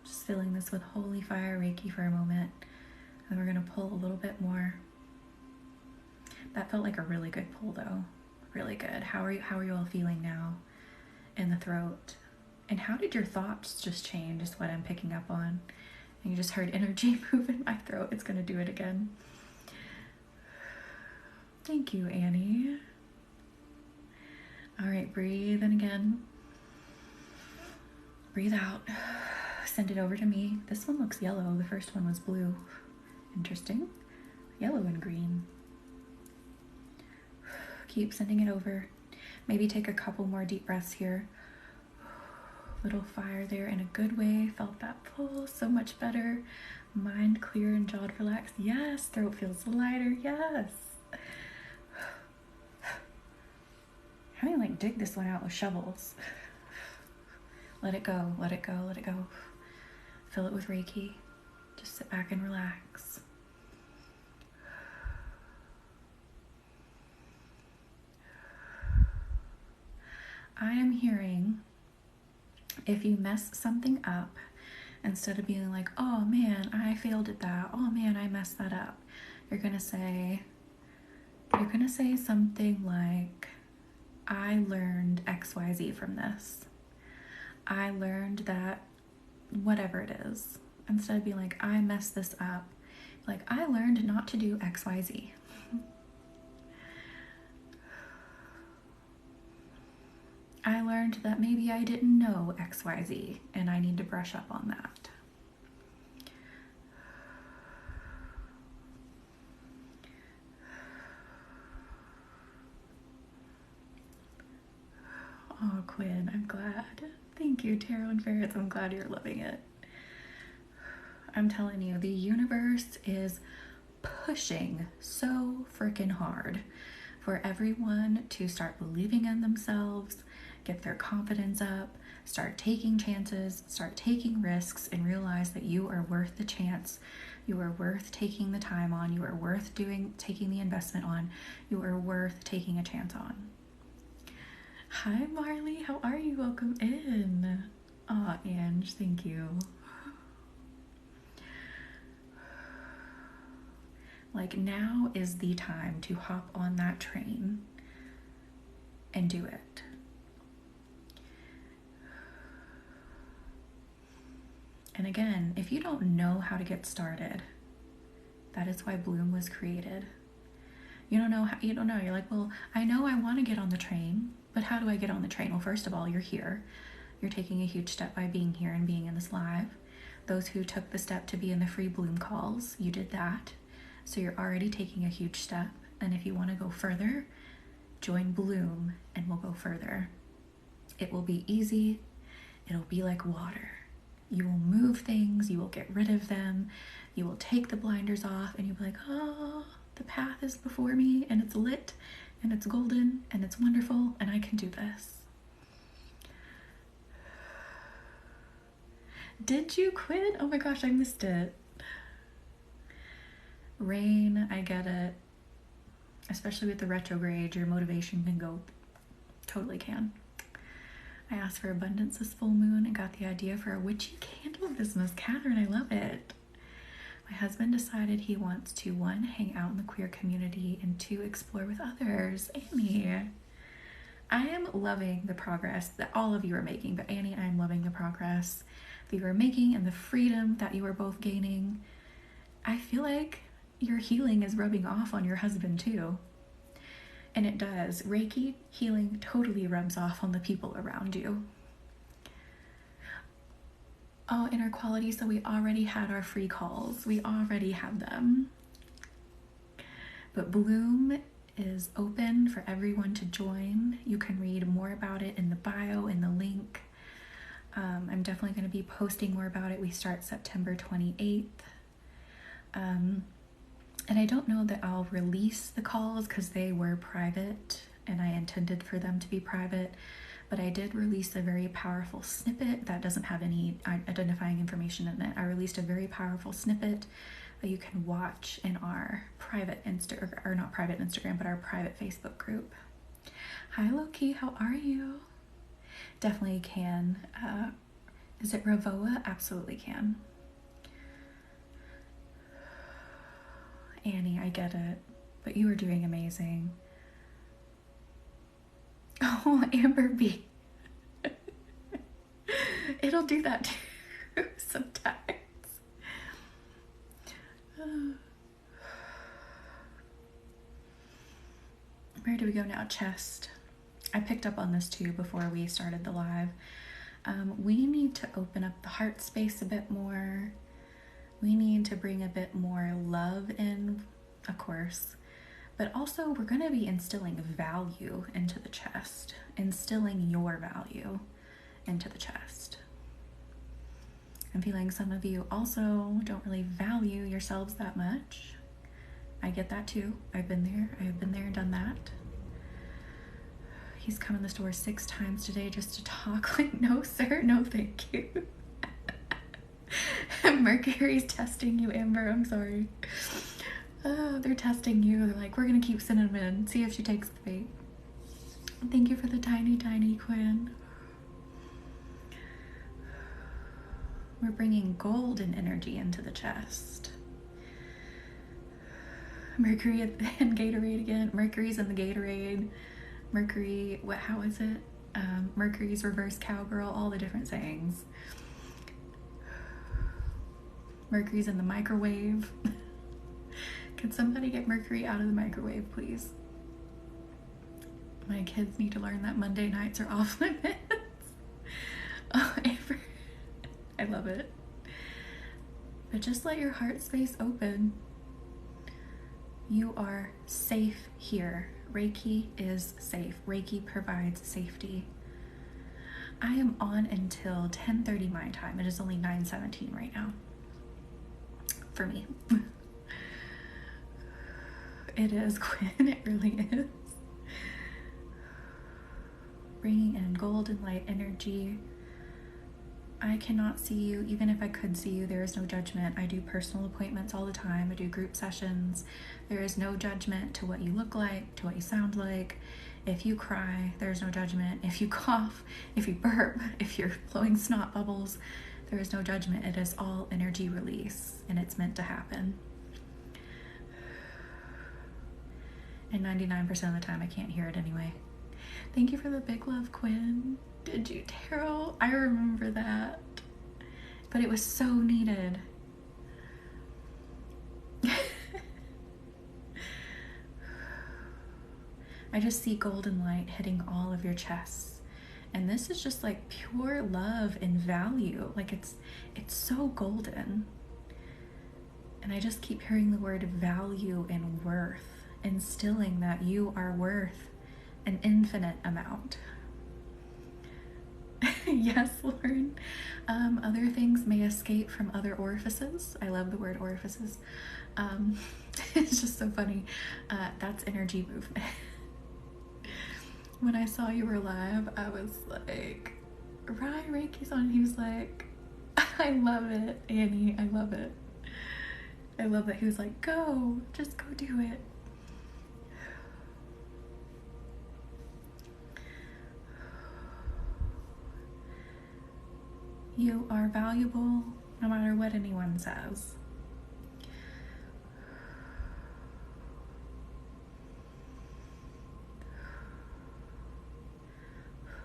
Just filling this with holy fire Reiki for a moment. And we're going to pull a little bit more. That felt like a really good pull though. Really good. How are you all feeling now in the throat? And how did your thoughts just change is what I'm picking up on. And you just heard energy move in my throat. It's going to do it again. Thank you, Annie. All right, breathe in again. Breathe out. Send it over to me. This one looks yellow. The first one was blue. Interesting. Yellow and green. Keep sending it over. Maybe take a couple more deep breaths here. little fire there in a good way. Felt that pull so much better. Mind clear and jaw relaxed. Yes. Throat feels lighter. Yes. How do you like dig this one out with shovels? Let it go, let it go, let it go. Fill it with Reiki. Just sit back and relax. I am hearing, if you mess something up, instead of being like, oh man, I failed at that, oh man, I messed that up, you're gonna say something like, I learned XYZ from this. I learned that whatever it is. Instead of being like, I messed this up, like, I learned not to do XYZ. I learned that maybe I didn't know XYZ and I need to brush up on that. Oh, Quinn, I'm glad. Thank you, Tarot and Ferrets. I'm glad you're loving it. I'm telling you, the universe is pushing so freaking hard for everyone to start believing in themselves, get their confidence up, start taking chances, start taking risks, and realize that you are worth the chance. You are worth taking the time on. You are worth taking the investment on. You are worth taking a chance on. Hi, Marley. How are you? Welcome in. Aw, Ange, thank you. Like, now is the time to hop on that train and do it. And again, if you don't know how to get started, that is why Bloom was created. You don't know. You're like, well, I know I want to get on the train, but how do I get on the train? Well, first of all, you're here. You're taking a huge step by being here and being in this live. Those who took the step to be in the free Bloom calls, you did that. So you're already taking a huge step. And if you want to go further, join Bloom and we'll go further. It will be easy. It'll be like water. You will move things. You will get rid of them. You will take the blinders off and you'll be like, oh, the path is before me and it's lit and it's golden and it's wonderful and I can do this. Did you quit? Oh my gosh, I missed it. Rain, I get it. Especially with the retrograde, your motivation can go. Totally can. I asked for abundance this full moon and got the idea for a witchy candle business. Catherine, I love it. My husband decided he wants to, 1, hang out in the queer community, and 2, explore with others. Annie, I am loving the progress that all of you are making, but Annie, I'm loving the progress that you are making and the freedom that you are both gaining. I feel like your healing is rubbing off on your husband too. And it does. Reiki healing totally rubs off on the people around you. Oh, inner quality. So we already had our free calls. We already had them. But Bloom is open for everyone to join. You can read more about it in the bio, in the link. I'm definitely going to be posting more about it. We start September 28th. And I don't know that I'll release the calls because they were private and I intended for them to be private, but I did release a very powerful snippet that doesn't have any identifying information in it. I released a very powerful snippet that you can watch in our private not private Instagram, but our private Facebook group. Hi Loki, how are you? Definitely can. Is it Ravoa? Absolutely can. Annie, I get it, but you are doing amazing. Oh, Amber B. It'll do that too sometimes. Where do we go now? Chest. I picked up on this too before we started the live. We need to open up the heart space a bit more. We need to bring a bit more love in, of course, but also we're going to be instilling value into the chest, instilling your value into the chest. I'm feeling some of you also don't really value yourselves that much. I get that too. I've been there. I've been there and done that. He's come in the store 6 times today just to talk. Like, no, sir, no, thank you. Mercury's testing you, Amber. I'm sorry. They're testing you. They're like, we're gonna keep sending them in, see if she takes the bait. Thank you for the tiny, tiny Quinn. We're bringing golden energy into the chest. Mercury and Gatorade again. Mercury's in the Gatorade. Mercury, how is it? Mercury's reverse cowgirl, all the different sayings. Mercury's in the microwave. Can somebody get Mercury out of the microwave, please? My kids need to learn that Monday nights are off limits. Oh, Amber. I love it. But just let your heart space open. You are safe here. Reiki is safe. Reiki provides safety. I am on until 10:30 my time. It is only 9:17 right now. For me. It is, Quinn. It really is. Bringing in golden light energy. I cannot see you. Even if I could see you, there is no judgment. I do personal appointments all the time. I do group sessions. There is no judgment to what you look like, to what you sound like. If you cry, there's no judgment. If you cough, if you burp, if you're blowing snot bubbles, there is no judgment. It is all energy release, and it's meant to happen. And 99% of the time, I can't hear it anyway. Thank you for the big love, Quinn. Did you, Tarot? I remember that. But it was so needed. I just see golden light hitting all of your chests. And this is just like pure love and value. Like it's so golden. And I just keep hearing the word value and worth, instilling that you are worth an infinite amount. Yes, Lauren. Other things may escape from other orifices. I love the word orifices. It's just so funny. That's energy movement. When I saw you were live, I was like, Ryan Reiki's on. He was like, I love it, Annie. I love it. I love that he was like, go, just go do it. You are valuable no matter what anyone says.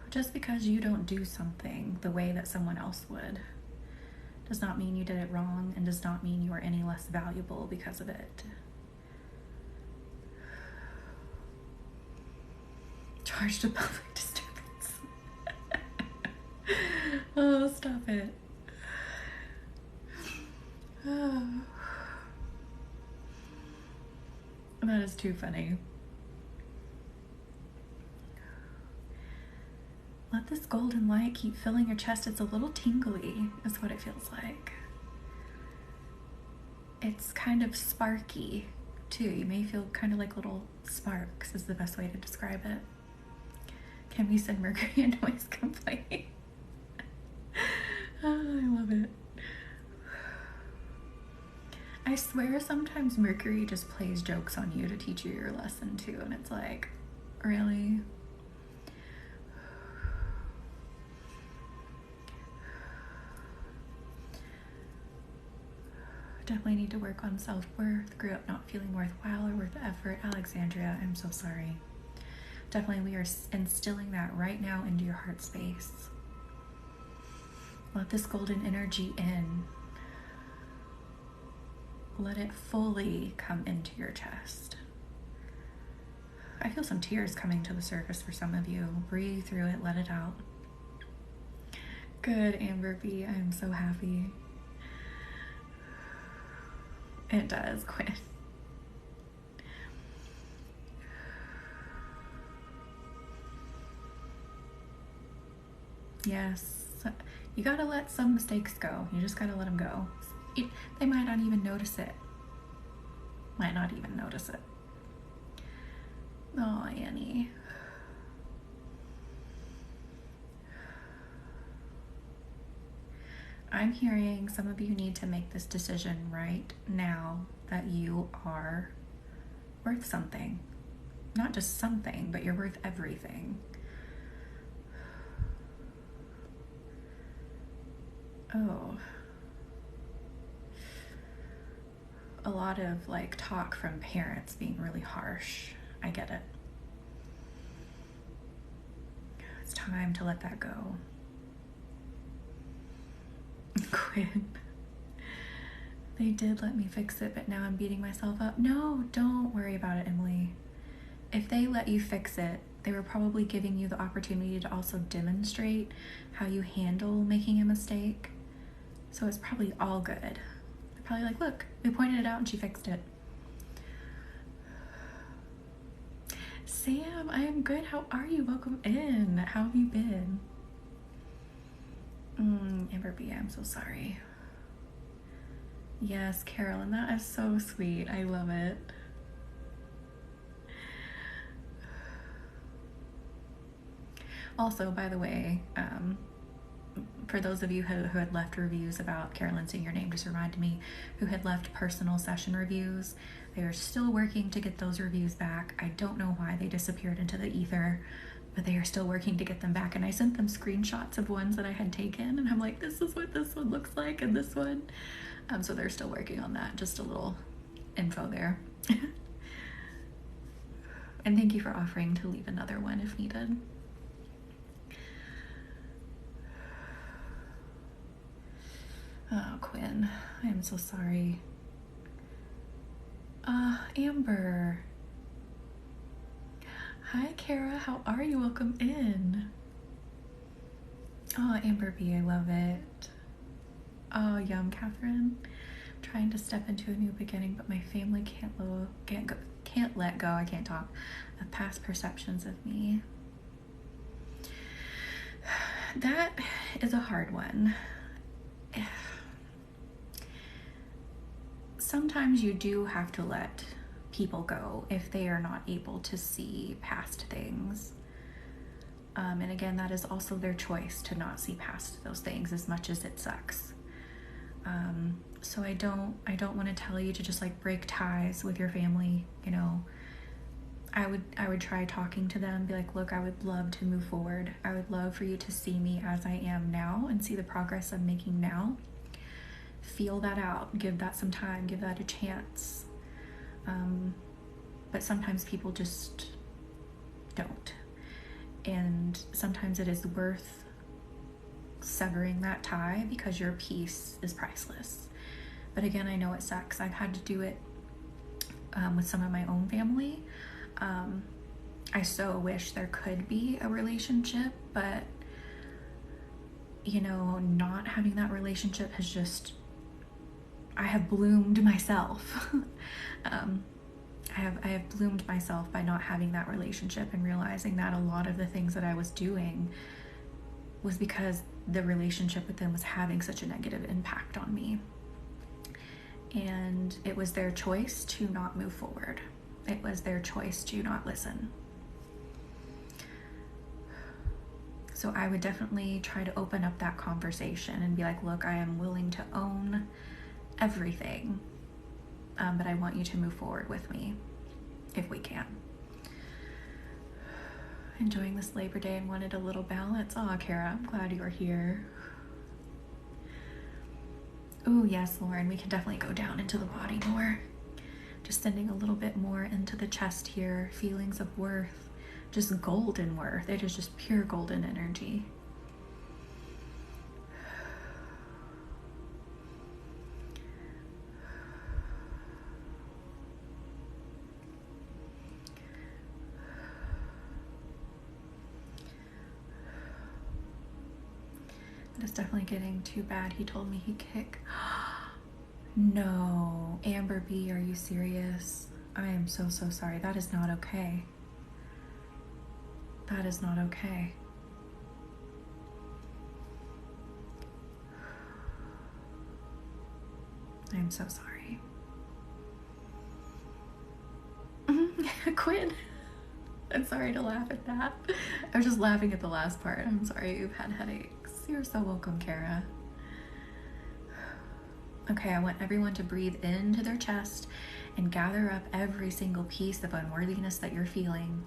Just because you don't do something the way that someone else would does not mean you did it wrong, and does not mean you are any less valuable because of it. Charged to public disturbance. Oh, stop it. Oh. That is too funny. Let this golden light keep filling your chest. It's a little tingly, is what it feels like. It's kind of sparky, too. You may feel kind of like little sparks, is the best way to describe it. Can we send Mercury a noise complaint? Oh, I love it. I swear sometimes Mercury just plays jokes on you to teach you your lesson, too. And it's like, really? Definitely need to work on self-worth. Grew up not feeling worthwhile or worth the effort. Alexandria, I'm so sorry. Definitely we are instilling that right now into your heart space. Let this golden energy in. Let it fully come into your chest. I feel some tears coming to the surface for some of you. Breathe through it, let it out. Good, Amber B. I'm so happy. It does, Quinn. Yes, So you gotta let some mistakes go. You just gotta let them go. They might not even notice it. Might not even notice it. Oh, Annie. I'm hearing some of you need to make this decision right now that you are worth something. Not just something, but you're worth everything. Oh. A lot of like talk from parents being really harsh. I get it. It's time to let that go. Quinn. They did let me fix it, but now I'm beating myself up. No, don't worry about it, Emily. If they let you fix it, they were probably giving you the opportunity to also demonstrate how you handle making a mistake. So it's probably all good. They're probably like, look, we pointed it out and she fixed it. Sam, I am good. How are you? Welcome in. How have you been? Amber B, I'm so sorry. Yes, Carolyn, that is so sweet. I love it. Also, by the way, for those of you who had left reviews about Carolyn saying your name, just reminded me, who had left personal session reviews, they are still working to get those reviews back. I don't know why they disappeared into the ether, but they are still working to get them back. And I sent them screenshots of ones that I had taken, and I'm like, this is what this one looks like, and this one. So they're still working on that. Just a little info there. And thank you for offering to leave another one if needed. Oh, Quinn, I am so sorry. Amber. Hi, Kara, how are you? Welcome in. Oh, Amber B, I love it. Oh, yum, Catherine. I'm trying to step into a new beginning, but my family can't let go, I can't talk, of past perceptions of me. That is a hard one. Sometimes you do have to let people go if they are not able to see past things. And again, that is also their choice to not see past those things, as much as it sucks. So I don't want to tell you to just like break ties with your family. You know, I would try talking to them, be like, look, I would love to move forward. I would love for you to see me as I am now and see the progress I'm making now. Feel that out, give that some time, give that a chance. But sometimes people just don't. And sometimes it is worth severing that tie because your peace is priceless. But again, I know it sucks. I've had to do it with some of my own family. I so wish there could be a relationship, but you know, not having that relationship has just, I have bloomed myself. I have bloomed myself by not having that relationship and realizing that a lot of the things that I was doing was because the relationship with them was having such a negative impact on me. And it was their choice to not move forward. It was their choice to not listen. So I would definitely try to open up that conversation and be like, look, I am willing to own everything, but I want you to move forward with me if we can. Enjoying this Labor Day and wanted a little balance. Aw, Kara, I'm glad you are here. Oh yes, Lauren, we can definitely go down into the body more. Just sending a little bit more into the chest here. Feelings of worth, just golden worth. It is just pure golden energy. It's definitely getting too bad. He told me he'd kick. No, Amber B, are you serious? I am so sorry. That is not okay. That is not okay. I'm so sorry. Quinn. I'm sorry to laugh at that. I was just laughing at the last part. I'm sorry you've had headaches. You're so welcome, Kara. Okay, I want everyone to breathe into their chest and gather up every single piece of unworthiness that you're feeling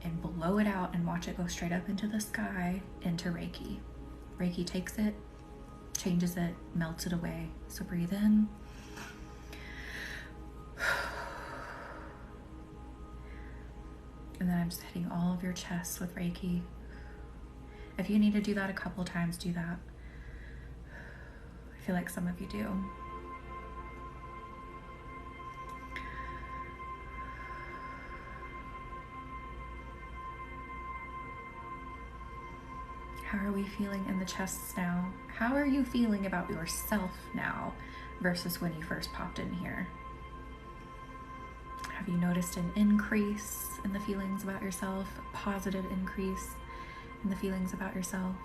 and blow it out and watch it go straight up into the sky, into Reiki. Reiki takes it, changes it, melts it away. So breathe in. And then I'm just hitting all of your chests with Reiki. If you need to do that a couple times, do that. I feel like some of you do. How are we feeling in the chests now? How are you feeling about yourself now versus when you first popped in here? Have you noticed an increase in the feelings about yourself? A positive increase in the feelings about yourself?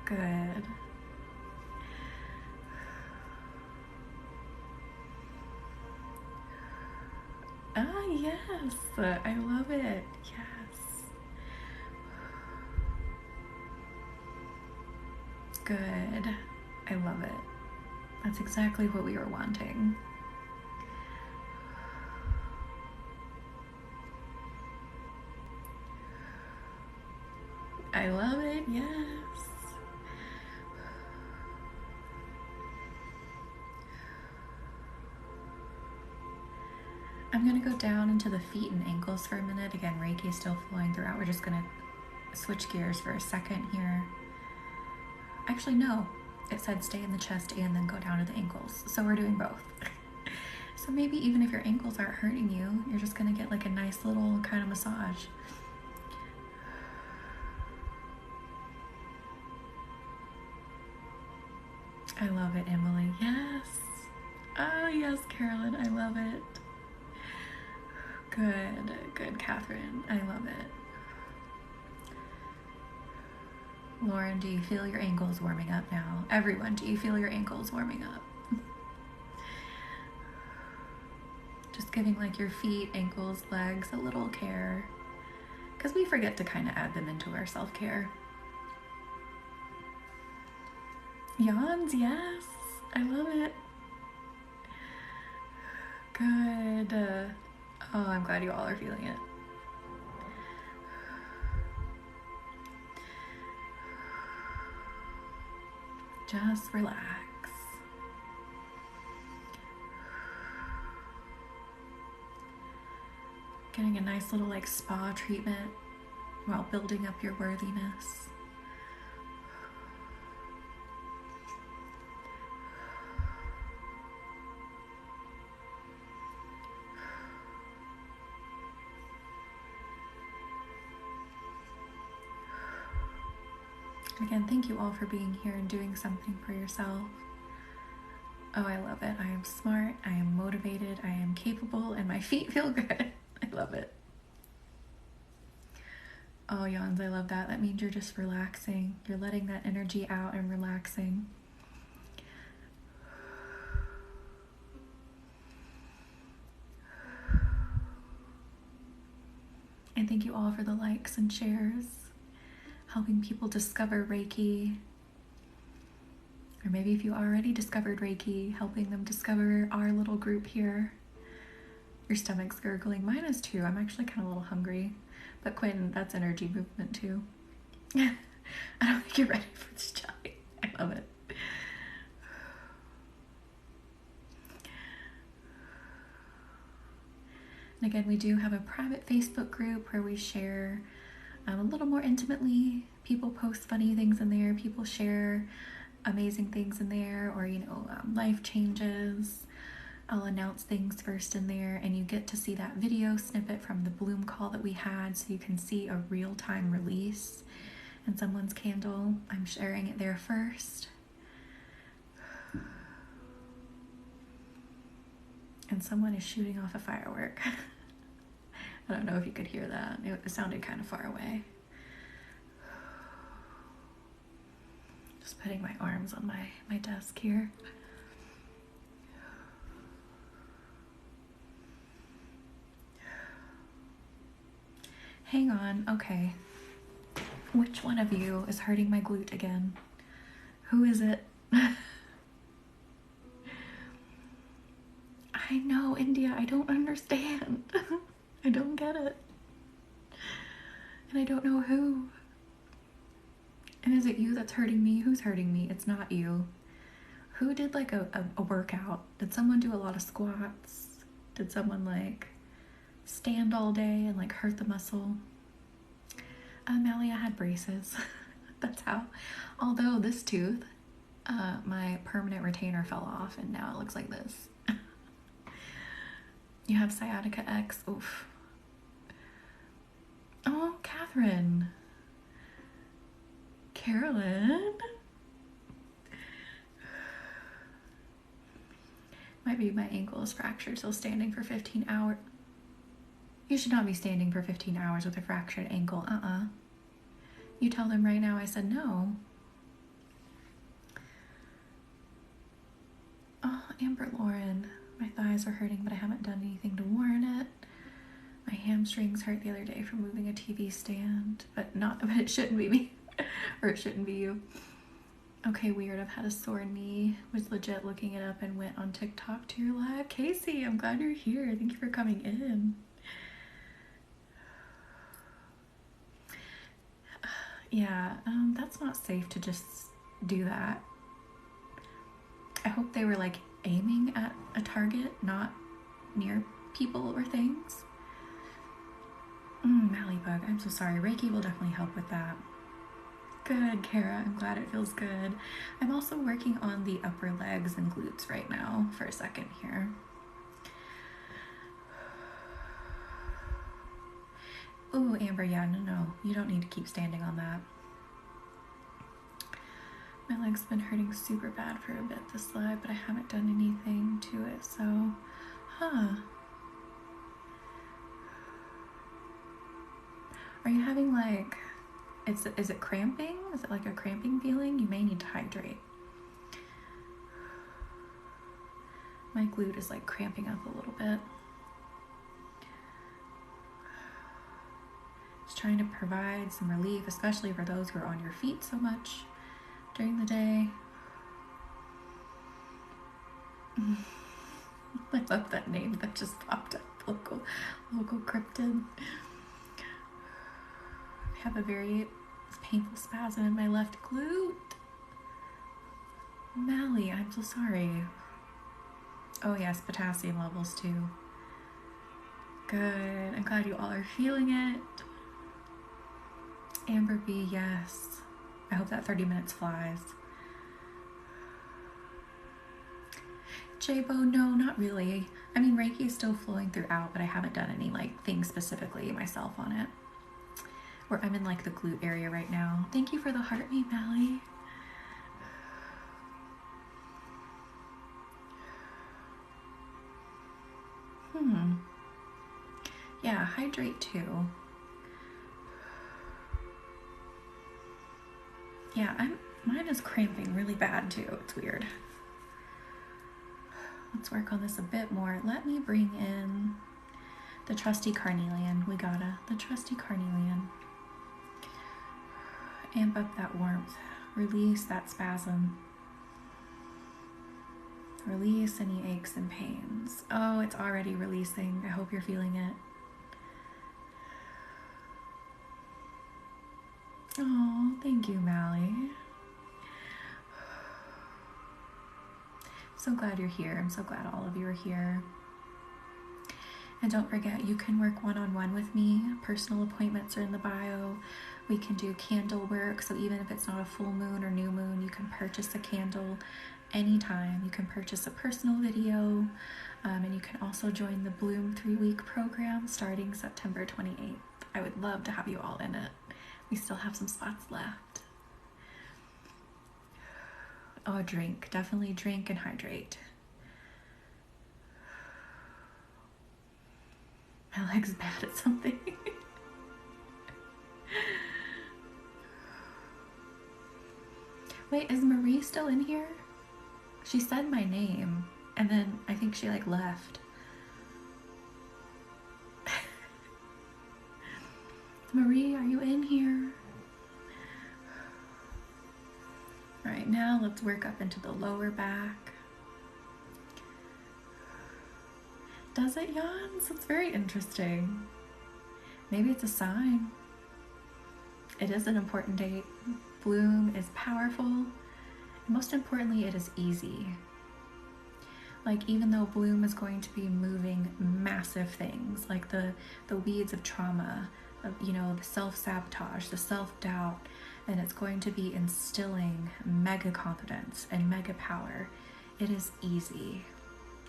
Good. Ah, yes. I love it. Yes. Good. I love it. That's exactly what we were wanting. I love it. Yes. I'm going to go down into the feet and ankles for a minute. Again, Reiki is still flowing throughout. We're just going to switch gears for a second here. Actually, no. It said stay in the chest and then go down to the ankles. So we're doing both. So maybe even if your ankles aren't hurting you, you're just going to get like a nice little kind of massage. I love it, Emily. Yes. Oh, yes, Carolyn. I love it. Good. Good, Catherine. I love it. Lauren, do you feel your ankles warming up now? Everyone, do you feel your ankles warming up? Just giving like your feet, ankles, legs a little care. Because we forget to kind of add them into our self-care. Yawns, yes. I love it. Good. Oh, I'm glad you all are feeling it. Just relax. Getting a nice little like spa treatment while building up your worthiness. Again, thank you all for being here and doing something for yourself. Oh, I love it. I am smart, I am motivated, I am capable, and my feet feel good. I love it. Oh, yawns, I love that. That means you're just relaxing. You're letting that energy out and relaxing. And thank you all for the likes and shares, helping people discover Reiki. Or maybe if you already discovered Reiki, helping them discover our little group here. Your stomach's gurgling. Mine is too. I'm actually kind of a little hungry. But Quinn, that's energy movement too. I don't think you're ready for this chai. I love it. And again, we do have a private Facebook group where we share a little more intimately. People post funny things in there. People share amazing things in there, or life changes. I'll announce things first in there, and you get to see that video snippet from the Bloom call that we had, so you can see a real-time release in someone's candle. I'm sharing it there first. And someone is shooting off a firework. I don't know if you could hear that. It sounded kind of far away. putting my arms on my desk here. Hang on, okay. Which one of you is hurting my glute again? Who is it? I know, India, I don't understand. I don't get it. And I don't know who. And is it you that's hurting me? Who's hurting me? It's not you. Who did like a workout? Did someone do a lot of squats? Did someone like stand all day and like hurt the muscle? Malia had braces. That's how. Although this tooth, my permanent retainer fell off and now it looks like this. You have sciatica X. Oof. Oh, Catherine. Carolyn. Might be my ankle is fractured, so standing for 15 hours. You should not be standing for 15 hours with a fractured ankle. You tell them right now I said no. Oh, Amber Lauren. My thighs are hurting, but I haven't done anything to warrant it. My hamstrings hurt the other day from moving a TV stand, but it shouldn't be me. Or it shouldn't be you. Okay, weird. I've had a sore knee. Was legit looking it up and went on TikTok to your live. Casey, I'm glad you're here. Thank you for coming in. Yeah, that's not safe to just do that. I hope they were like aiming at a target, not near people or things. Mallybug, I'm so sorry. Reiki will definitely help with that. Good, Kara. I'm glad it feels good. I'm also working on the upper legs and glutes right now for a second here. Ooh, Amber, yeah, no. You don't need to keep standing on that. My leg's been hurting super bad for a bit this live, but I haven't done anything to it, so, Are you having like, is it cramping? Is it like a cramping feeling? You may need to hydrate. My glute is like cramping up a little bit. Just trying to provide some relief, especially for those who are on your feet so much during the day. I love that name that just popped up. Local cryptid. I have a very painful spasm in my left glute. Mally, I'm so sorry. Oh yes, potassium levels too. Good. I'm glad you all are feeling it. Amber B, yes. I hope that 30 minutes flies. J-Bo, no, not really. I mean, Reiki is still flowing throughout, but I haven't done any like things specifically myself on it. Or I'm in like the glute area right now. Thank you for the heartbeat, Mally. Yeah, hydrate too. Yeah, mine is cramping really bad too. It's weird. Let's work on this a bit more. Let me bring in the trusty carnelian. The trusty carnelian. Amp up that warmth. Release that spasm. Release any aches and pains. Oh, it's already releasing. I hope you're feeling it. Oh, thank you, Mally. So glad you're here. I'm so glad all of you are here. And don't forget, you can work one-on-one with me. Personal appointments are in the bio. We can do candle work, so even if it's not a full moon or new moon, you can purchase a candle anytime. You can purchase a personal video, and you can also join the Bloom 3-week program starting September 28th. I would love to have you all in it. We still have some spots left. Oh, drink. Definitely drink and hydrate. My leg's bad at something. Wait, is Marie still in here? She said my name, and then I think she like left. Marie, are you in here? All right, now let's work up into the lower back. Does it yawns? It's very interesting. Maybe it's a sign. It is an important date. Bloom is powerful. And most importantly, it is easy. Like, even though Bloom is going to be moving massive things, like the weeds of trauma, you know, the self-sabotage, the self-doubt, and it's going to be instilling mega confidence and mega power. It is easy.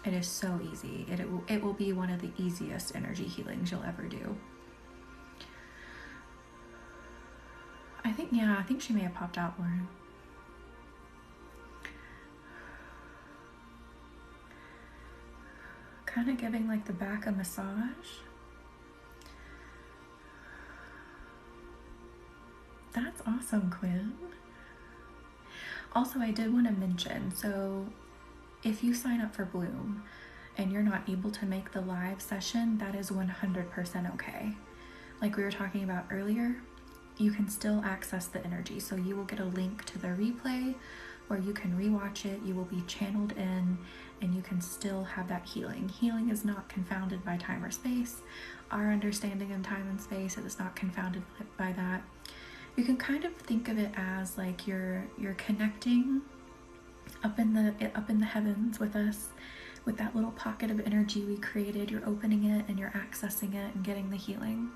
It is so easy. It will be one of the easiest energy healings you'll ever do. I think she may have popped out, Lauren. Kind of giving like the back a massage. That's awesome, Quinn. Also, I did want to mention, so if you sign up for Bloom and you're not able to make the live session, that is 100% okay. Like we were talking about earlier, you can still access the energy. So you will get a link to the replay where you can rewatch it, you will be channeled in, and you can still have that healing. Healing is not confounded by time or space. Our understanding of time and space, it is not confounded by that. You can kind of think of it as like you're connecting up in the heavens with us, with that little pocket of energy we created. You're opening it and you're accessing it and getting the healing.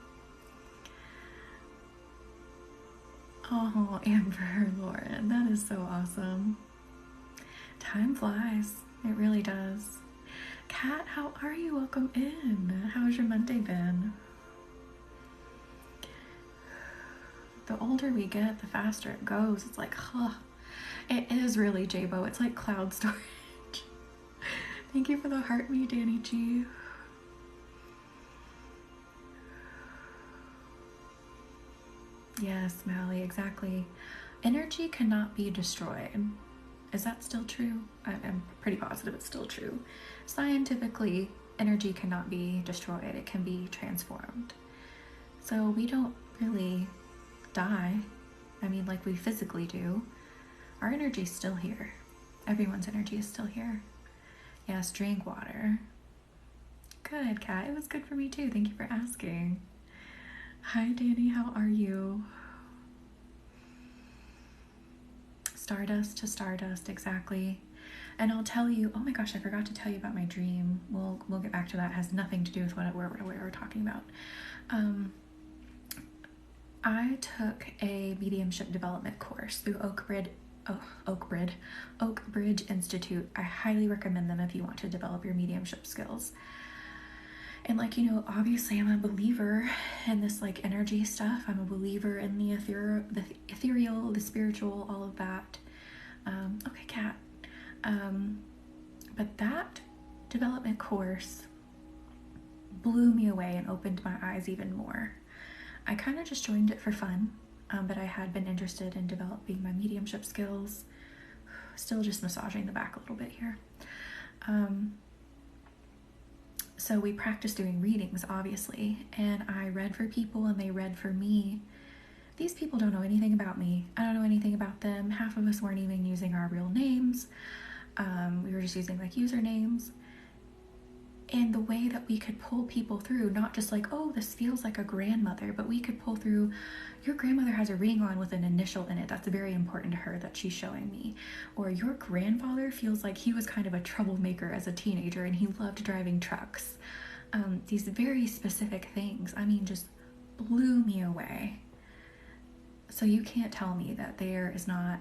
Oh, Amber, Lauren, that is so awesome. Time flies. It really does. Kat, how are you? Welcome in. How's your Monday been? The older we get, the faster it goes. It's like, huh. It is really, J-Bo. It's like cloud storage. Thank you for the heart me, Danny G. Yes, Mally, exactly. Energy cannot be destroyed. Is that still true? I'm pretty positive it's still true. Scientifically, energy cannot be destroyed. It can be transformed. So we don't really die. I mean, like we physically do. Our energy is still here. Everyone's energy is still here. Yes, drink water. Good, Kat. It was good for me too. Thank you for asking. Hi, Danny. How are you? Stardust to stardust, exactly. And I'll tell you, oh my gosh, I forgot to tell you about my dream. We'll get back to that. It has nothing to do with what we're talking about. I took a mediumship development course through Oak Bridge Institute. I highly recommend them if you want to develop your mediumship skills. And like, you know, obviously I'm a believer in this like energy stuff. I'm a believer in the ethereal, the spiritual, all of that. Okay, Kat. But that development course blew me away and opened my eyes even more. I kind of just joined it for fun, but I had been interested in developing my mediumship skills. Still just massaging the back a little bit here. So we practiced doing readings, obviously, and I read for people and they read for me. These people don't know anything about me. I don't know anything about them. Half of us weren't even using our real names. We were just using like usernames. And the way that we could pull people through, not just like, oh, this feels like a grandmother, but we could pull through, your grandmother has a ring on with an initial in it. That's very important to her that she's showing me. Or your grandfather feels like he was kind of a troublemaker as a teenager and he loved driving trucks. These very specific things, I mean, just blew me away. So you can't tell me that there is not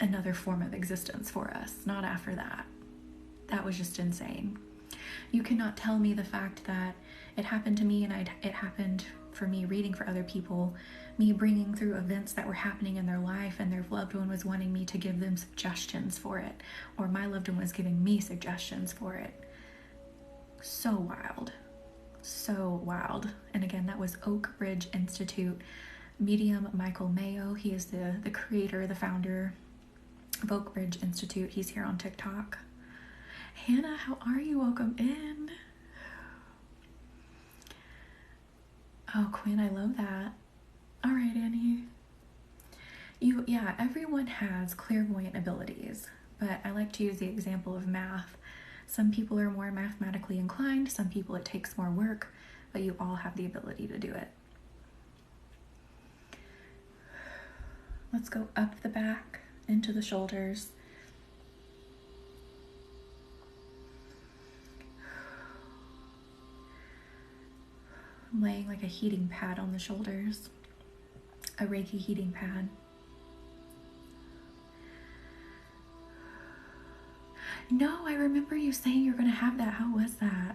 another form of existence for us. Not after that. That was just insane. You cannot tell me the fact that it happened to me and it happened for me reading for other people, me bringing through events that were happening in their life and their loved one was wanting me to give them suggestions for it, or my loved one was giving me suggestions for it. So wild. So wild. And again, that was Oak Bridge Institute. Medium Michael Mayo, he is the creator, the founder. Vogue Bridge Institute. He's here on TikTok. Hannah, how are you? Welcome in. Oh, Quinn, I love that. All right, Annie. Yeah, everyone has clairvoyant abilities, but I like to use the example of math. Some people are more mathematically inclined, some people it takes more work, but you all have the ability to do it. Let's go up the back, into the shoulders. I'm laying like a heating pad on the shoulders, a Reiki heating pad. No, I remember you saying you're going to have that. How was that?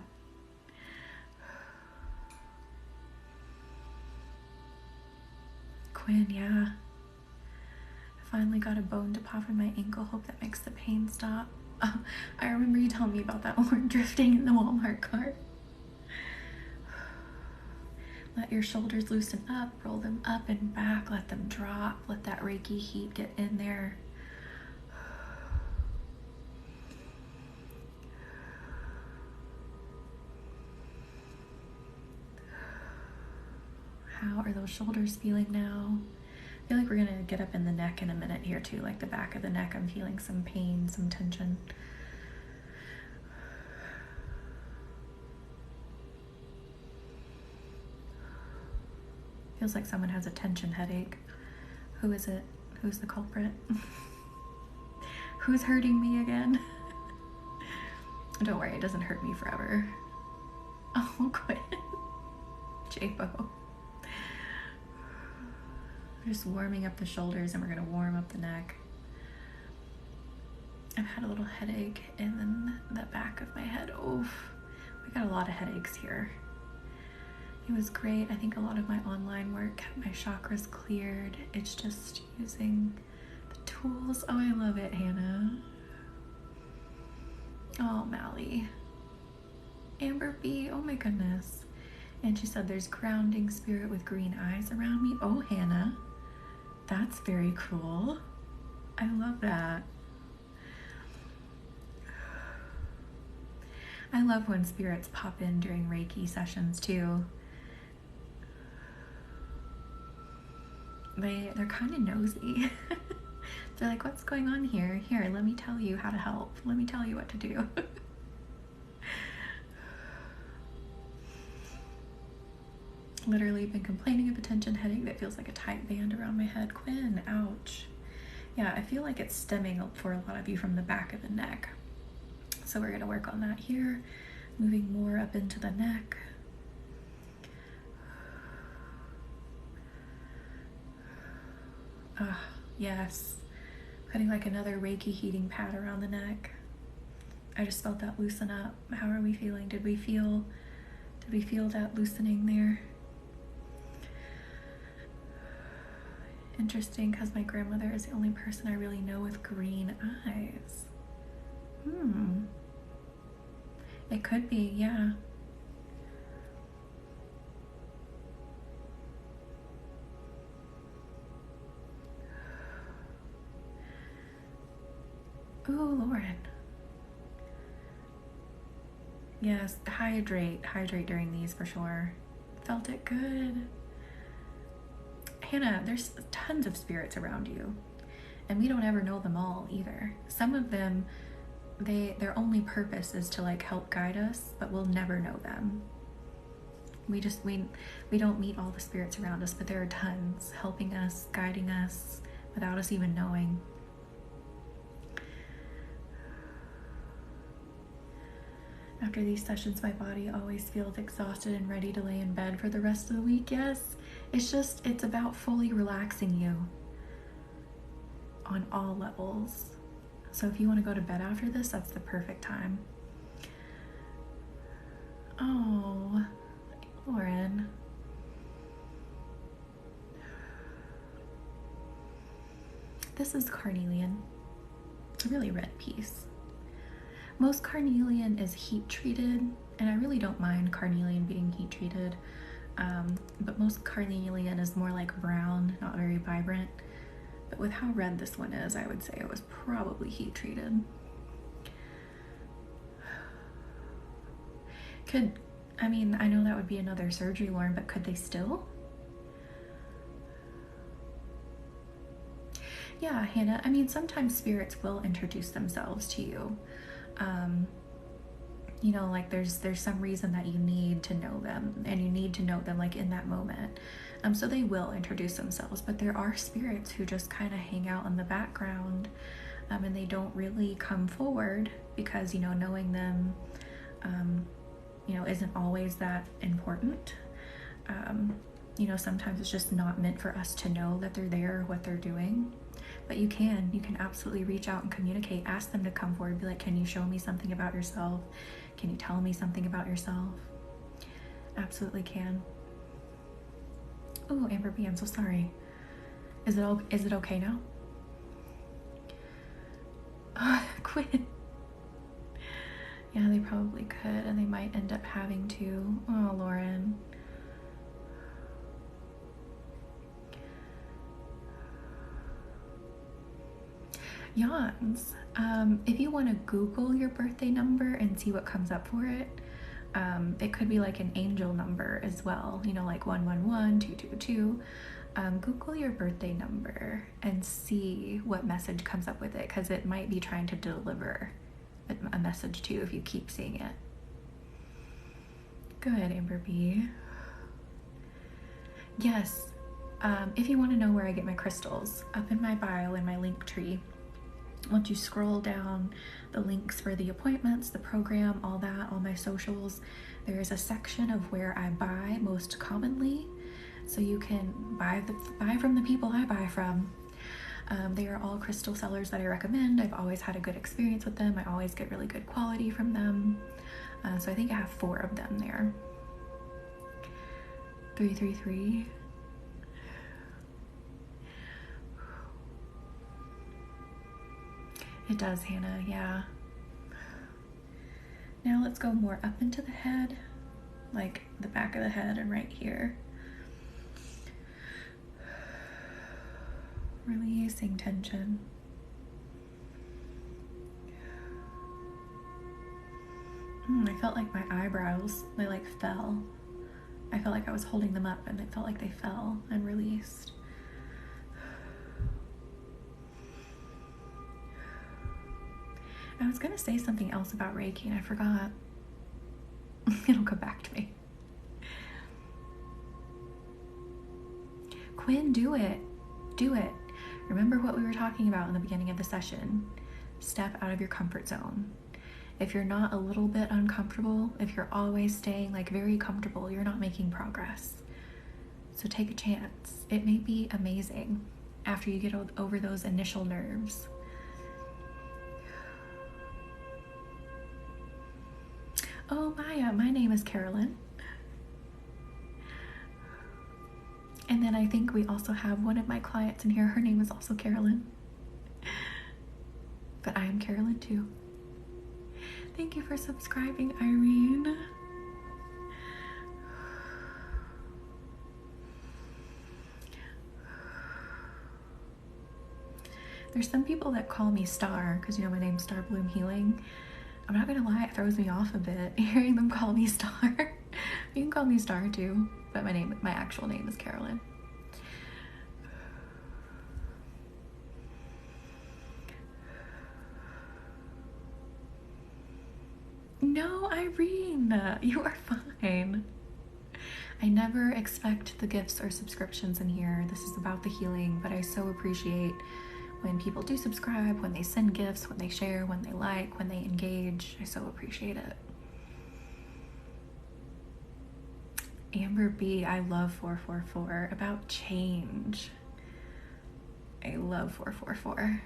Quinn, yeah. I finally got a bone to pop in my ankle. Hope that makes the pain stop. Oh, I remember you telling me about that when we're drifting in the Walmart cart. Let your shoulders loosen up, roll them up and back, let them drop, let that Reiki heat get in there. How are those shoulders feeling now? I feel like we're gonna get up in the neck in a minute here too, like the back of the neck. I'm feeling some pain, some tension. Feels like someone has a tension headache. Who is it? Who's the culprit? Who's hurting me again? Don't worry, it doesn't hurt me forever. Oh, quit. Japo. We're just warming up the shoulders and we're gonna warm up the neck. I've had a little headache and then the back of my head. Oof. We got a lot of headaches here. It was great. I think a lot of my online work kept my chakras cleared. It's just using the tools. Oh, I love it, Hannah. Oh, Mally. Amber B, oh my goodness. And she said there's grounding spirit with green eyes around me. Oh, Hannah, that's very cool. I love that. I love when spirits pop in during Reiki sessions too. They're kind of nosy. They're like, what's going on here? Here, let me tell you how to help. Let me tell you what to do. Literally been complaining of a tension headache that feels like a tight band around my head. Quinn, ouch. Yeah, I feel like it's stemming for a lot of you from the back of the neck. So we're gonna work on that here. Moving more up into the neck. Yes. Putting like another Reiki heating pad around the neck. I just felt that loosen up. How are we feeling? Did we feel that loosening there? Interesting, because my grandmother is the only person I really know with green eyes. It could be, yeah. Ooh, Lauren. Yes, hydrate during these for sure. Felt it good. Hannah, there's tons of spirits around you, and we don't ever know them all either. Some of them, their only purpose is to like help guide us, but we'll never know them. We don't meet all the spirits around us, but there are tons helping us, guiding us without us even knowing. After these sessions, my body always feels exhausted and ready to lay in bed for the rest of the week. Yes, it's about fully relaxing you on all levels. So if you want to go to bed after this, that's the perfect time. Oh, Lauren. This is carnelian, a really red piece. Most carnelian is heat treated, and I really don't mind carnelian being heat treated, but most carnelian is more like brown, not very vibrant. But with how red this one is, I would say it was probably heat treated. I know that would be another surgery, Lauren, but could they still? Yeah, Hannah, sometimes spirits will introduce themselves to you. Like there's some reason that you need to know them, and you need to know them like in that moment. So they will introduce themselves, but there are spirits who just kind of hang out in the background, and they don't really come forward because, knowing them, isn't always that important. Sometimes it's just not meant for us to know that they're there or what they're doing. But you can absolutely reach out and communicate, ask them to come forward, be like, can you show me something about yourself? Can you tell me something about yourself? Absolutely can. Oh, Amber B, I'm so sorry. Is it okay now? Quit. Yeah, they probably could, and they might end up having to. Oh, Lauren. Yawns. If you want to Google your birthday number and see what comes up for it, it could be like an angel number as well, like 111, 222. Google your birthday number and see what message comes up with it, because it might be trying to deliver a message to you if you keep seeing it. Good, Amber B. Yes, if you want to know where I get my crystals, up in my bio in my link tree, once you scroll down the links for the appointments, the program, all that, all my socials, there is a section of where I buy most commonly, so you can buy from the people I buy from. They are all crystal sellers that I recommend. I've always had a good experience with them. I always get really good quality from them. So I think I have 4 of them there. 333. It does, Hannah, yeah. Now let's go more up into the head, like the back of the head and right here. Releasing tension. I felt like my eyebrows, they like fell. I felt like I was holding them up and it felt like they fell and released. I was gonna say something else about Reiki and I forgot. It'll come back to me. Quinn, do it. Do it. Remember what we were talking about in the beginning of the session. Step out of your comfort zone. If you're not a little bit uncomfortable, if you're always staying like very comfortable, you're not making progress. So take a chance. It may be amazing after you get over those initial nerves. Oh, Maya, my name is Carolyn. And then I think we also have one of my clients in here. Her name is also Carolyn. But I am Carolyn too. Thank you for subscribing, Irene. There's some people that call me Star, because my name's Star Bloom Healing. I'm not gonna lie, it throws me off a bit hearing them call me Star. You can call me Star too, but my actual name is Carolyn. No, Irene, you are fine. I never expect the gifts or subscriptions in here. This is about the healing, but I so appreciate when people do subscribe, when they send gifts, when they share, when they like, when they engage. I so appreciate it. Amber B, I love 444, about change. I love 444.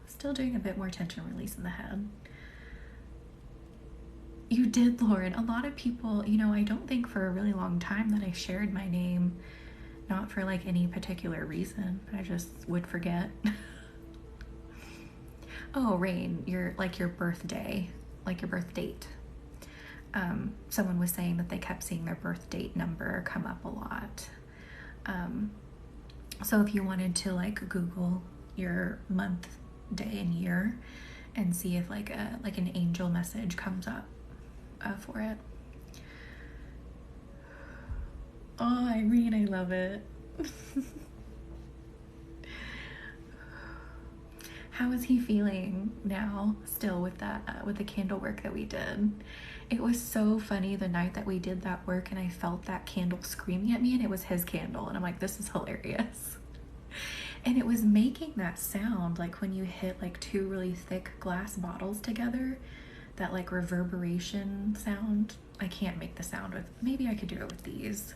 Still doing a bit more tension release in the head. You did, Lauren. A lot of people, I don't think for a really long time that I shared my name. Not for like any particular reason. I just would forget. Oh, Rain, your birthday, like your birth date. Someone was saying that they kept seeing their birth date number come up a lot. So if you wanted to like Google your month, day, and year and see if like an angel message comes up for it. Oh, Irene, I love it. How is he feeling now still with that with the candle work that we did? It was so funny the night that we did that work and I felt that candle screaming at me, and it was his candle, and I'm like, this is hilarious. And it was making that sound like when you hit like two really thick glass bottles together, that like reverberation sound. I can't make the sound with, maybe I could do it with these.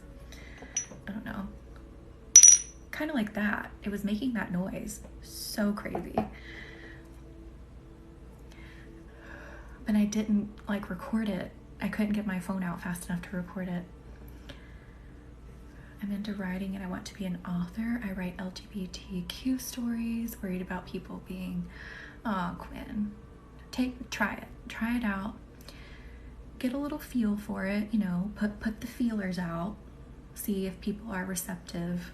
I don't know. Kind of like that. It was making that noise. So crazy. But I didn't like record it. I couldn't get my phone out fast enough to record it. I'm into writing and I want to be an author. I write LGBTQ stories, worried about people being, oh, Quinn, try it out. Get a little feel for it, you know, put the feelers out, see if people are receptive.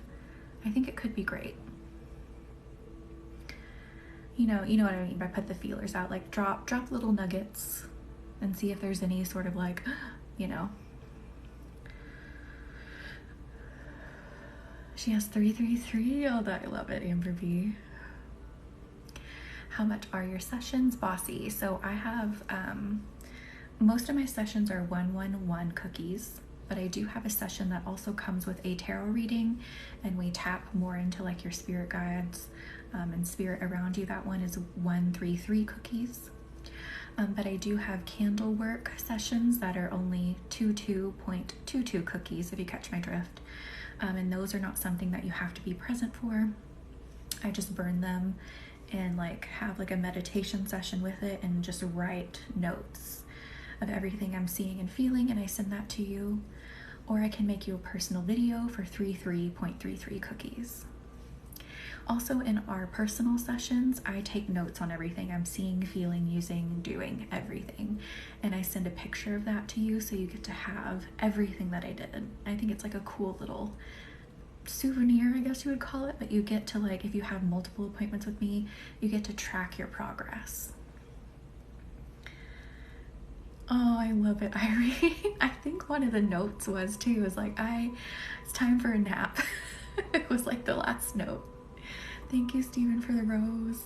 I think it could be great. You know what I mean by put the feelers out, like drop little nuggets and see if there's any sort of like, you know. She has 333. Oh, that I love it, Amber B. How much are your sessions? Bossy. So I have most of my sessions are 111 cookies, but I do have a session that also comes with a tarot reading, and we tap more into like your spirit guides and spirit around you. That one is 133 cookies. But I do have candle work sessions that are only 22.22 cookies, if you catch my drift. And those are not something that you have to be present for. I just burn them and like have like a meditation session with it and just write notes of everything I'm seeing and feeling, and I send that to you. Or I can make you a personal video for 33.33 cookies. Also, in our personal sessions, I take notes on everything I'm seeing, feeling, using, doing, everything. And I send a picture of that to you so you get to have everything that I did. I think it's like a cool little souvenir, I guess you would call it, but you get to like, if you have multiple appointments with me, you get to track your progress. Oh, I love it, Irene. I think one of the notes was like, it's time for a nap. It was like the last note. Thank you, Stephen, for the rose.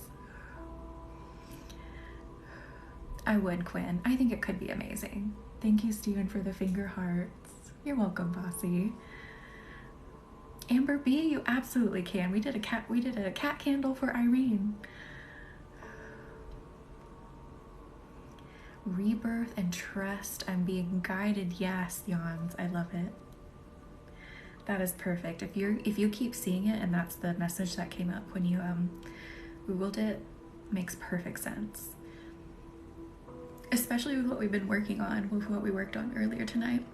I would, Quinn. I think it could be amazing. Thank you, Stephen, for the finger hearts. You're welcome, Bossy. Amber B, you absolutely can. We did a cat candle for Irene. Rebirth and trust. I'm being guided. Yes, Yawns. I love it. That is perfect. If you keep seeing it and that's the message that came up when you Googled it, makes perfect sense. Especially with what we've been working on, with what we worked on earlier tonight.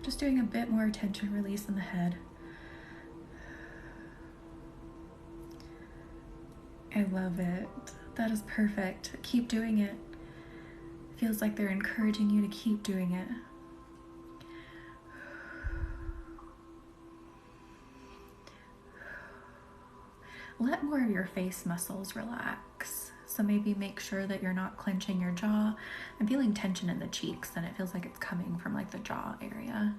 Just doing a bit more tension release in the head. I love it. That is perfect. Keep doing it. Feels like they're encouraging you to keep doing it. Let more of your face muscles relax. So maybe make sure that you're not clenching your jaw. I'm feeling tension in the cheeks, and it feels like it's coming from like the jaw area.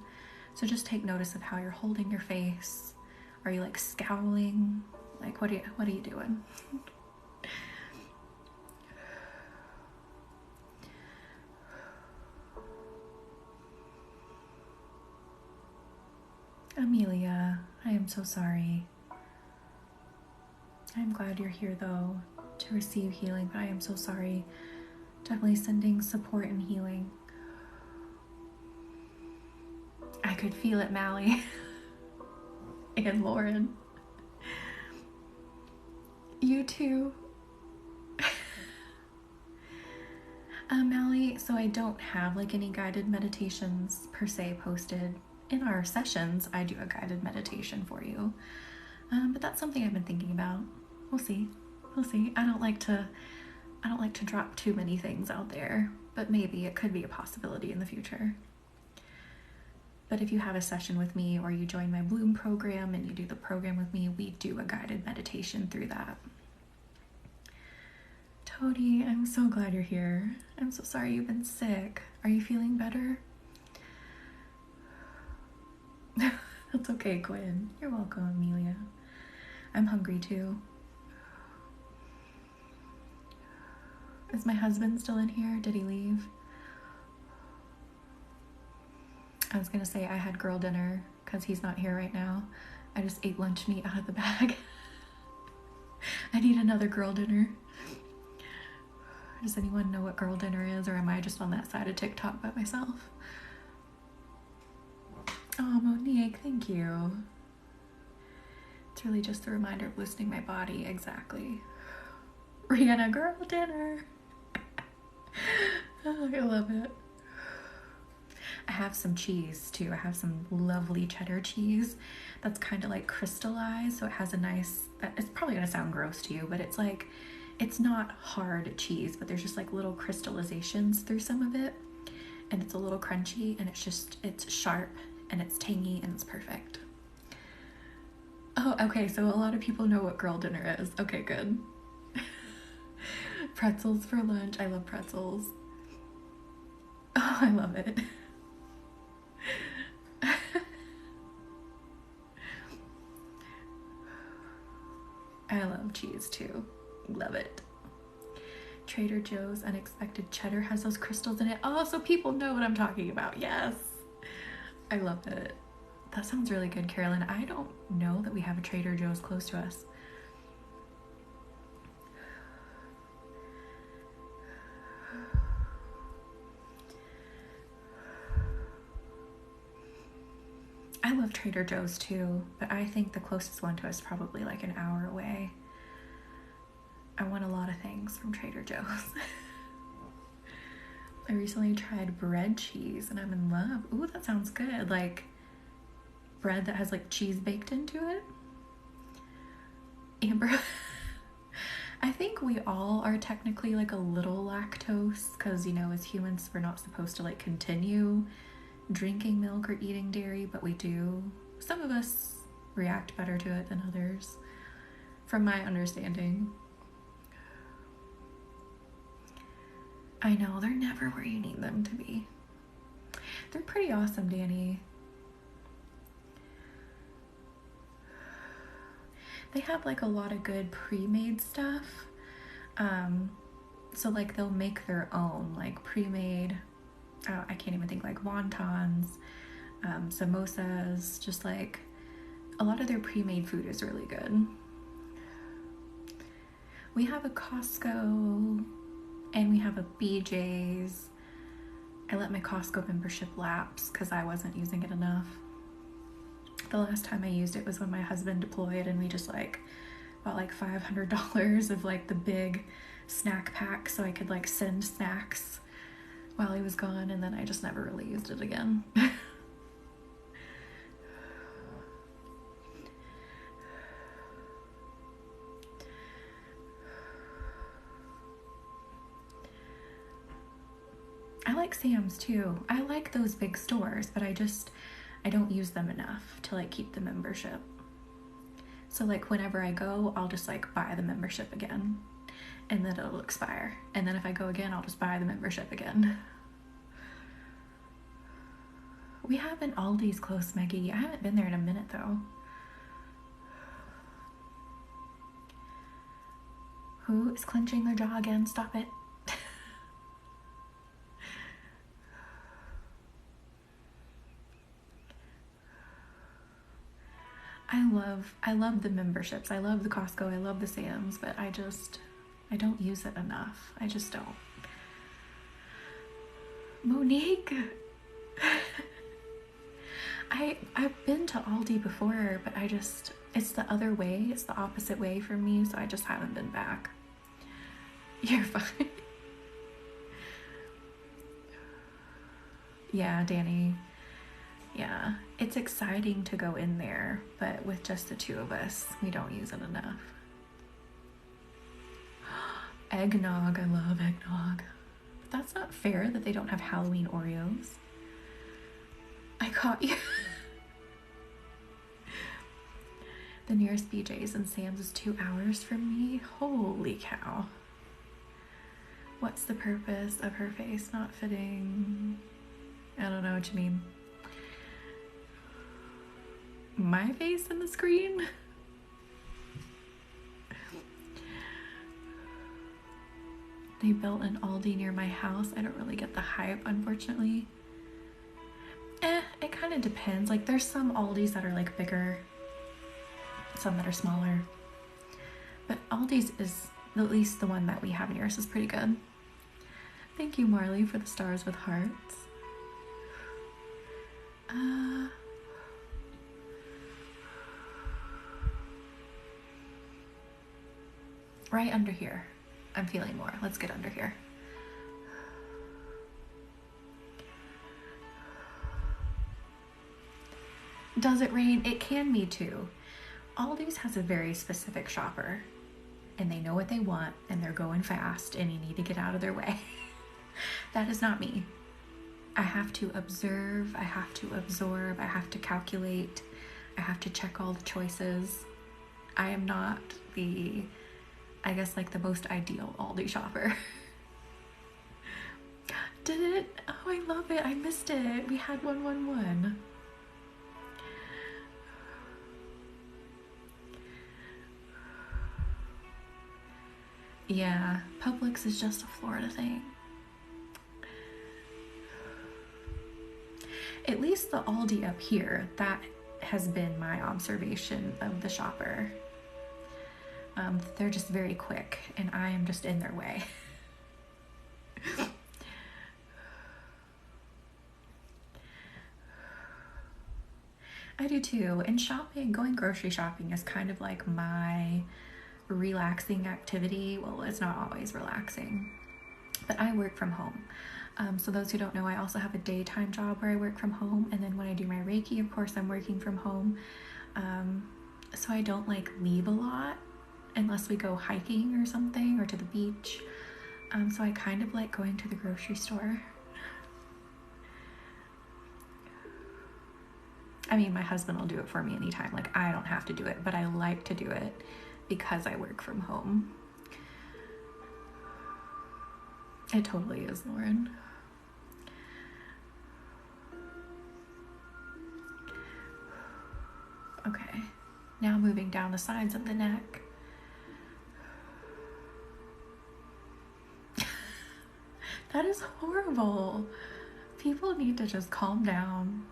So just take notice of how you're holding your face. Are you like scowling? Like what are you doing? Amelia, I am so sorry. I'm glad you're here though to receive healing, but I am so sorry. Definitely sending support and healing. I could feel it, Mally. And Lauren. You too. Mally, so I don't have like any guided meditations per se posted. In our sessions, I do a guided meditation for you. But that's something I've been thinking about. We'll see. I don't like to drop too many things out there, but maybe it could be a possibility in the future. But if you have a session with me or you join my Bloom program and you do the program with me, we do a guided meditation through that. Tony, I'm so glad you're here. I'm so sorry you've been sick. Are you feeling better? That's okay, Quinn. You're welcome, Amelia. I'm hungry too. Is my husband still in here? Did he leave? I was gonna say I had girl dinner because he's not here right now. I just ate lunch meat out of the bag. I need another girl dinner. Does anyone know what girl dinner is, or am I just on that side of TikTok by myself? Oh, Monique, thank you. It's really just a reminder of loosening my body. Exactly. Rihanna, girl dinner. Oh, I love it. I have some cheese too. I have some lovely cheddar cheese that's kind of like crystallized, so it has a nice, it's probably gonna sound gross to you, but it's like, it's not hard cheese, but there's just like little crystallizations through some of it, and it's a little crunchy, and it's sharp and it's tangy and it's perfect. Oh, okay, so a lot of people know what girl dinner is. Okay, good. Pretzels for lunch. I love pretzels. Oh, I love it. I love cheese too. Love it. Trader Joe's unexpected cheddar has those crystals in it. Oh, so people know what I'm talking about. Yes. I love it. That sounds really good, Carolyn. I don't know that we have a Trader Joe's close to us. I love Trader Joe's too, but I think the closest one to us is probably like an hour away. I want a lot of things from Trader Joe's. I recently tried bread cheese and I'm in love. Ooh, that sounds good. Like bread that has like cheese baked into it. Amber, I think we all are technically like a little lactose because, you know, as humans, we're not supposed to like continue drinking milk or eating dairy, but we do. Some of us react better to it than others, from my understanding. I know, they're never where you need them to be. They're pretty awesome, Danny. They have like a lot of good pre-made stuff. So like they'll make their own like pre-made, I can't even think, like wontons, samosas, just like a lot of their pre-made food is really good. We have a Costco and we have a BJ's. I let my Costco membership lapse because I wasn't using it enough. The last time I used it was when my husband deployed and we just like bought like $500 of like the big snack pack so I could like send snacks while he was gone, and then I just never really used it again. I like Sam's too. I like those big stores, but I don't use them enough to like keep the membership. So like whenever I go, I'll just like buy the membership again and then it'll expire. And then if I go again, I'll just buy the membership again. We have an Aldi's close, Maggie. I haven't been there in a minute though. Who is clenching their jaw again? Stop it. I love the memberships. I love the Costco. I love the Sam's, but I don't use it enough. I just don't. Monique. I've been to Aldi before, but it's the other way. It's the opposite way for me, so I just haven't been back. You're fine. Yeah, Danny. Yeah, it's exciting to go in there, but with just the two of us, we don't use it enough. Eggnog, I love eggnog. But that's not fair that they don't have Halloween Oreos. I caught you. The nearest BJ's and Sam's is 2 hours from me. Holy cow. What's the purpose of her face not fitting? I don't know what you mean. My face in the screen? They built an Aldi near my house. I don't really get the hype, unfortunately. It kind of depends. Like, there's some Aldis that are like bigger, some that are smaller. But Aldi's is, at least the one that we have near us, is pretty good. Thank you, Marley, for the stars with hearts. Right under here. I'm feeling more. Let's get under here. Does it rain? It can be too. Aldi's has a very specific shopper, and they know what they want, and they're going fast, and you need to get out of their way. That is not me. I have to observe, I have to absorb, I have to calculate, I have to check all the choices. I am not the, I guess, like the most ideal Aldi shopper. Did it? Oh, I love it. I missed it. We had 111. Yeah, Publix is just a Florida thing. At least the Aldi up here, that has been my observation of the shopper. They're just very quick, and I am just in their way. I do too, and shopping, going grocery shopping is kind of like my relaxing activity. Well, it's not always relaxing, but I work from home. So those who don't know, I also have a daytime job where I work from home, and then when I do my Reiki, of course, I'm working from home. So I don't like leave a lot unless we go hiking or something, or to the beach. So I kind of like going to the grocery store. I mean, my husband will do it for me anytime. Like, I don't have to do it, but I like to do it because I work from home. It totally is, Lauren. Okay, now moving down the sides of the neck. That is horrible. People need to just calm down.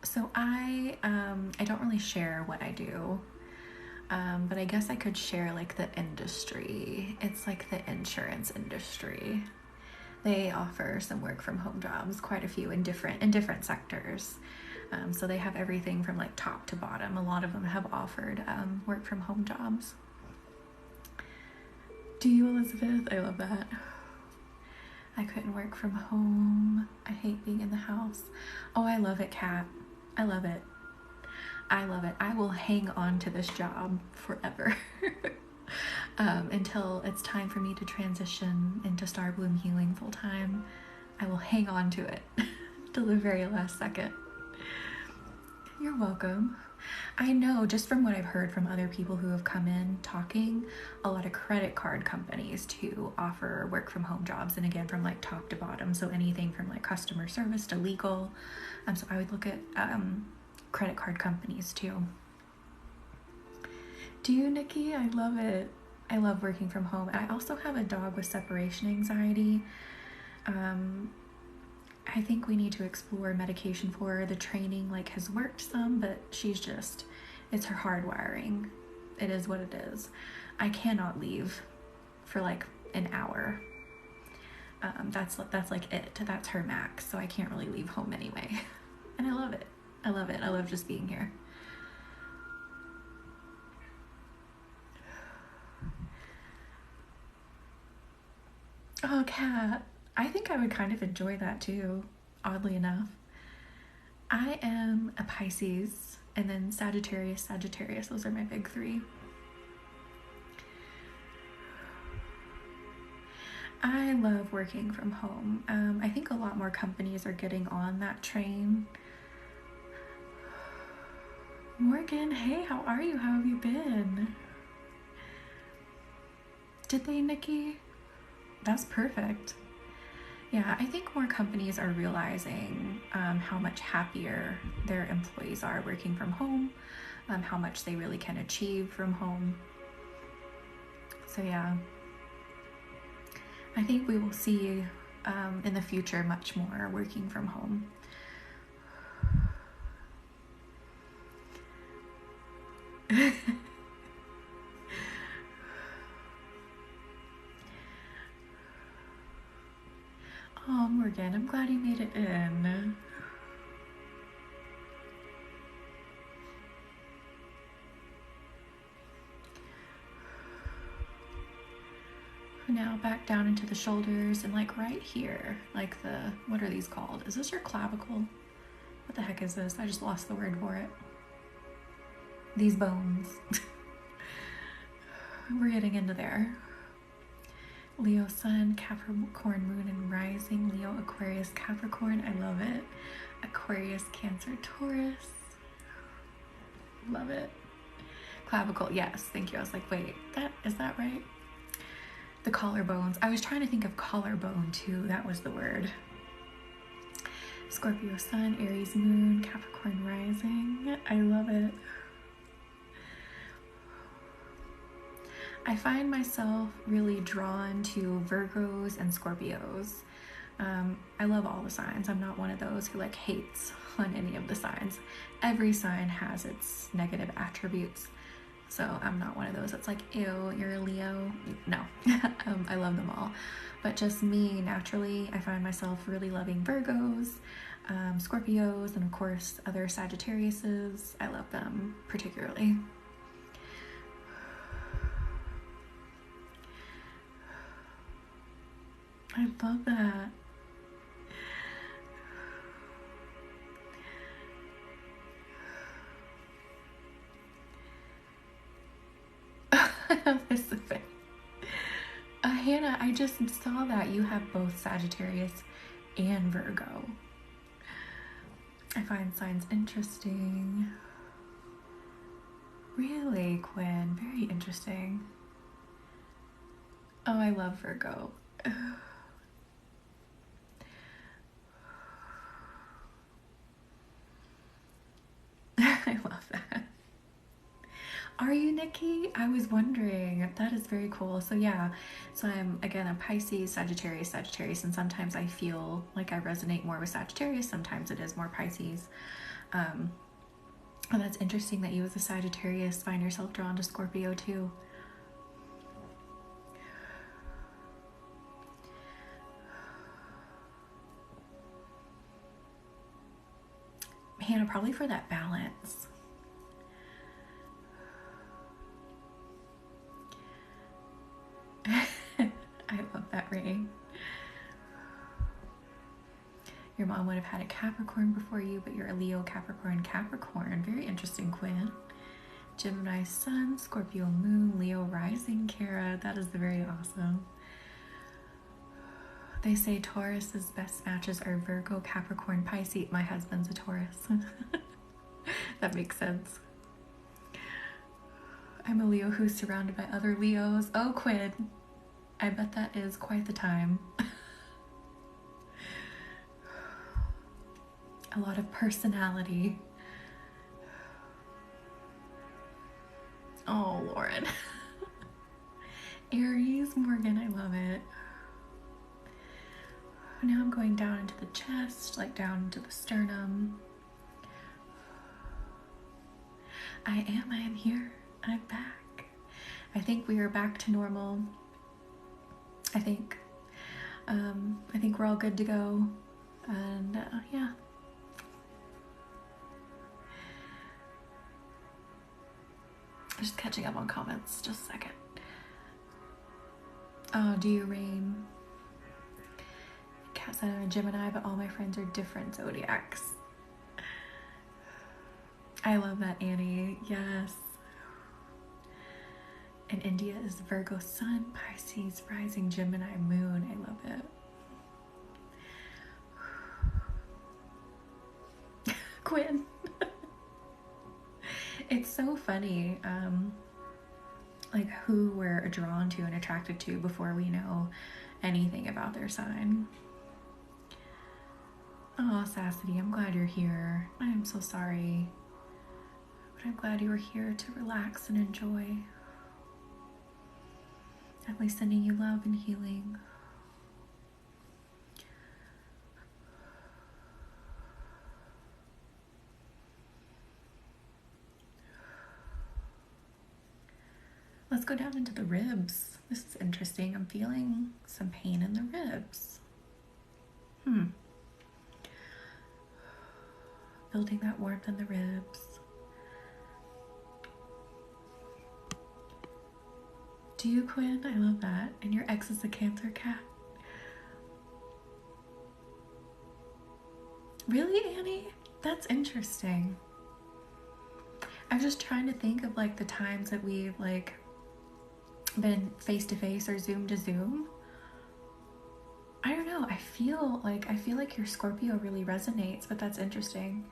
So I don't really share what I do, but I guess I could share like the industry. It's like the insurance industry. They offer some work from home jobs, quite a few in different sectors. So they have everything from like top to bottom. A lot of them have offered work from home jobs. Do you, Elizabeth? I love that. I couldn't work from home. I hate being in the house. Oh, I love it, Kat. I love it. I love it. I will hang on to this job forever until it's time for me to transition into Star Bloom Healing full time. I will hang on to it till the very last second. You're welcome. I know, just from what I've heard from other people who have come in talking, a lot of credit card companies too offer work from home jobs, and again, from like top to bottom, so anything from like customer service to legal. So I would look at credit card companies too. Do you, Nikki? I love it. I love working from home. I also have a dog with separation anxiety. I think we need to explore medication for her. The training like has worked some, but she's just, it's her hardwiring. It is what it is. I cannot leave for like an hour. That's like it. That's her max. So I can't really leave home anyway. And I love it. I love it. I love just being here. Oh, Kat. I think I would kind of enjoy that too, oddly enough. I am a Pisces, and then Sagittarius. Those are my big three. I love working from home. I think a lot more companies are getting on that train. Morgan, hey, how are you? How have you been? Did they, Nikki? That's perfect. Yeah, I think more companies are realizing how much happier their employees are working from home, how much they really can achieve from home. So yeah, I think we will see in the future much more working from home. Oh, Morgan, I'm glad you made it in. Now back down into the shoulders and like right here, like the, what are these called? Is this your clavicle? What the heck is this? I just lost the word for it. These bones. We're getting into there. Leo Sun, Capricorn Moon and Rising, Leo Aquarius Capricorn. I love it. Aquarius Cancer Taurus. Love it. Clavicle, yes, thank you. I was like, wait, is that right? The collarbones. I was trying to think of collarbone too. That was the word. Scorpio Sun, Aries Moon, Capricorn Rising. I love it. I find myself really drawn to Virgos and Scorpios. I love all the signs. I'm not one of those who like hates on any of the signs. Every sign has its negative attributes. So I'm not one of those that's like, ew, you're a Leo. No, I love them all. But just me, naturally, I find myself really loving Virgos, Scorpios, and of course other Sagittariuses. I love them particularly. I love that. Elizabeth. Hannah, I just saw that you have both Sagittarius and Virgo. I find signs interesting. Really, Quinn? Very interesting. Oh, I love Virgo. I love that. Are you, Nikki? I was wondering. That is very cool. So yeah, so I'm again a Pisces, Sagittarius, and sometimes I feel like I resonate more with Sagittarius. Sometimes it is more Pisces. And that's interesting that you as a Sagittarius find yourself drawn to Scorpio too. Hannah, probably for that balance. I love that, Ray. Your mom would have had a Capricorn before you, but you're a Leo, Capricorn. Very interesting, Quinn. Gemini Sun, Scorpio Moon, Leo Rising, Kara. That is very awesome. They say Taurus's best matches are Virgo, Capricorn, Pisces. My husband's a Taurus. That makes sense. I'm a Leo who's surrounded by other Leos. Oh, Quinn. I bet that is quite the time. A lot of personality. Oh, Lauren. Aries, Morgan, I love it. Now I'm going down into the chest, like down into the sternum. I am here. I'm back. I think we are back to normal. I think we're all good to go. And yeah. Just catching up on comments. Just a second. Oh, do you rain? Cat said I'm a Gemini, but all my friends are different zodiacs. I love that, Annie. Yes. And India is Virgo Sun, Pisces, Rising, Gemini, Moon. I love it. Quinn. It's so funny, like who we're drawn to and attracted to before we know anything about their sign. Oh, Sassity, I'm glad you're here. I am so sorry, but I'm glad you were here to relax and enjoy. Definitely sending you love and healing. Let's go down into the ribs. This is interesting. I'm feeling some pain in the ribs. Building that warmth in the ribs. Do you, Quinn? I love that. And your ex is a Cancer cat. Really, Annie? That's interesting. I'm just trying to think of like the times that we've like been face to face or Zoom to Zoom. I don't know. I feel like your Scorpio really resonates, but that's interesting.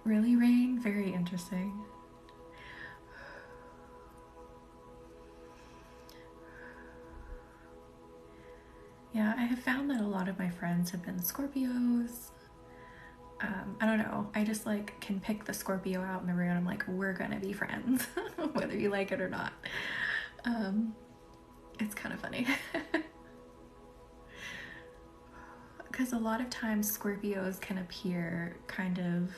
Really, Rain? Very interesting. Yeah, I have found that a lot of my friends have been Scorpios. I don't know. I just like can pick the Scorpio out in the room. I'm like, we're gonna be friends, whether you like it or not. It's kind of funny. Because a lot of times Scorpios can appear kind of,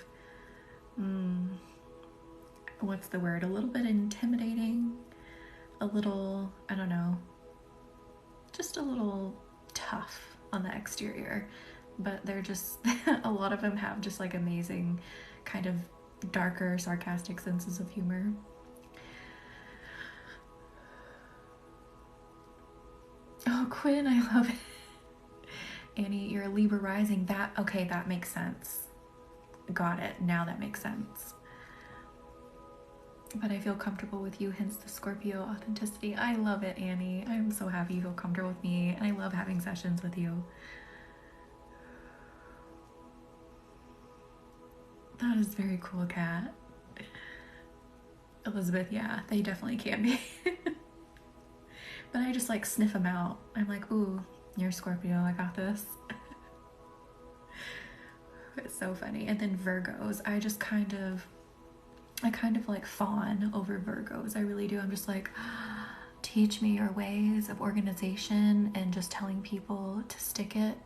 what's the word? A little bit intimidating, a little, I don't know, just a little tough on the exterior. But they're just, a lot of them have just like amazing kind of darker, sarcastic senses of humor. Oh, Quinn, I love it. Annie, you're a Libra rising. Okay, that makes sense. Got it. Now that makes sense. But I feel comfortable with you, hence the Scorpio authenticity. I love it, Annie. I'm so happy you feel comfortable with me, and I love having sessions with you. That is very cool, Kat. Elizabeth, yeah, they definitely can be. But I just like sniff them out. I'm like, ooh, you're Scorpio, I got this. It's so funny. And then Virgos, I kind of like fawn over Virgos. I really do. I'm just like, teach me your ways of organization and just telling people to stick it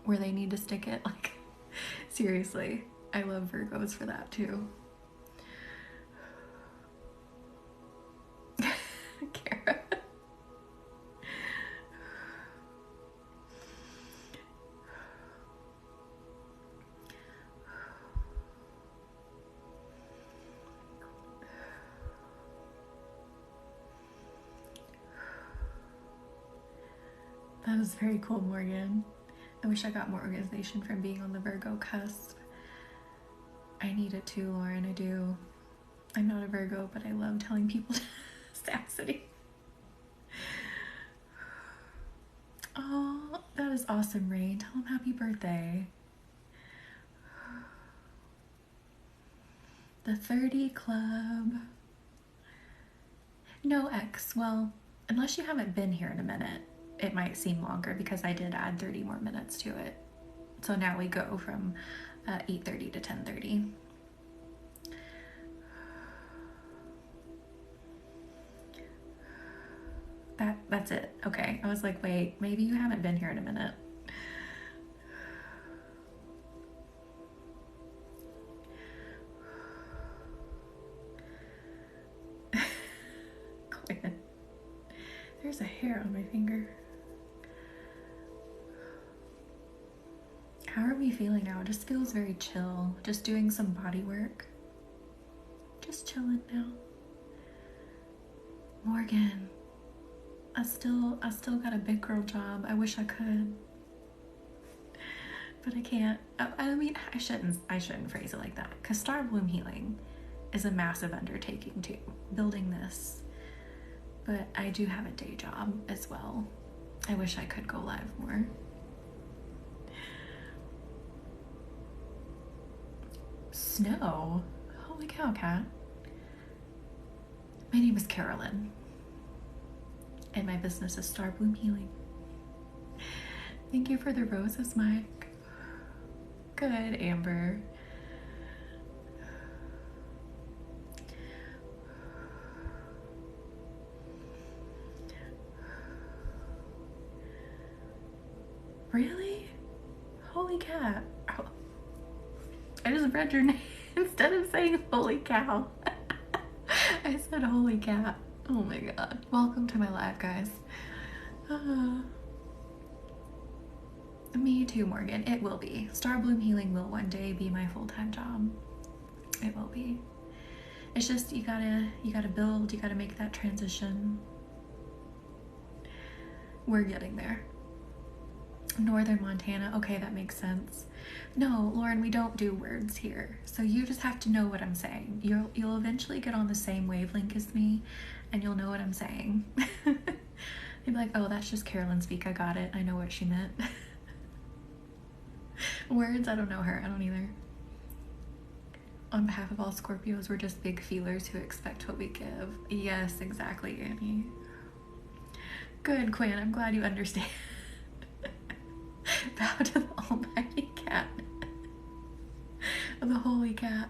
where they need to stick it. Like, seriously, I love Virgos for that too. Kara. That was very cool, Morgan. I wish I got more organization from being on the Virgo cusp. I need it too, Lauren. I do. I'm not a Virgo, but I love telling people Sassity. Oh, that is awesome, Rain. Tell him happy birthday. The 30 Club. No, X. Well, unless you haven't been here in a minute, it might seem longer because I did add 30 more minutes to it. So now we go from 8:30 to 10:30. That's it. Okay. I was like, wait, maybe you haven't been here in a minute. Quinn. There's a hair on my finger. How are we feeling now? It just feels very chill. Just doing some body work. Just chilling now. Morgan. I still got a big girl job. I wish I could. but I can't. I mean, I shouldn't phrase it like that, because Star Bloom Healing is a massive undertaking too, building this. But I do have a day job as well. I wish I could go live more. Snow? Holy cow, Kat. My name is Carolyn, and my business is Star Bloom Healing. Thank you for the roses, Mike. Good, Amber. Really? Holy cat. Oh. I just read your name instead of saying holy cow. I said holy cat. Oh my god. Welcome to my live, guys. Me too, Morgan. It will be. Star Bloom Healing will one day be my full-time job. It will be. It's just you gotta build, you gotta make that transition. We're getting there. Northern Montana. Okay, that makes sense. No, Lauren, we don't do words here. So you just have to know what I'm saying. You'll eventually get on the same wavelength as me, and you'll know what I'm saying. You'll be like, oh, that's just Carolyn speak. I got it. I know what she meant. Words, I don't know her. I don't either. On behalf of all Scorpios, we're just big feelers who expect what we give. Yes, exactly, Annie. Good, Quinn. I'm glad you understand. Bow to the almighty cat. The holy cat.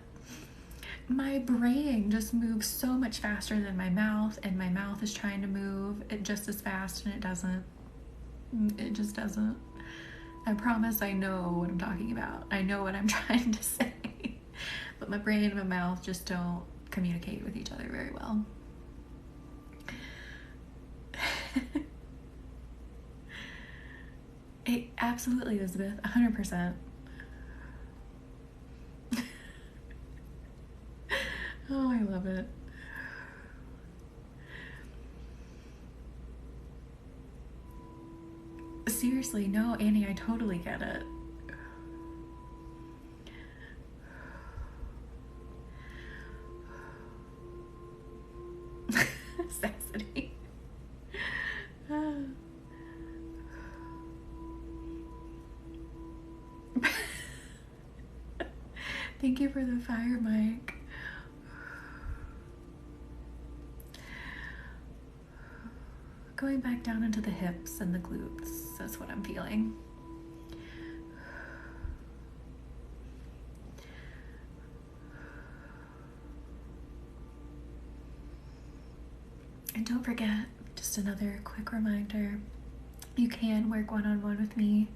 My brain just moves so much faster than my mouth, and my mouth is trying to move it just as fast, and it doesn't. It just doesn't. I promise I know what I'm talking about. I know what I'm trying to say. But my brain and my mouth just don't communicate with each other very well. Absolutely, Elizabeth, 100%. Oh, I love it. Seriously, no, Annie, I totally get it. Sassity. Thank you for the fire, Mike. Going back down into the hips and the glutes, that's what I'm feeling. And don't forget, just another quick reminder, you can work one-on-one with me.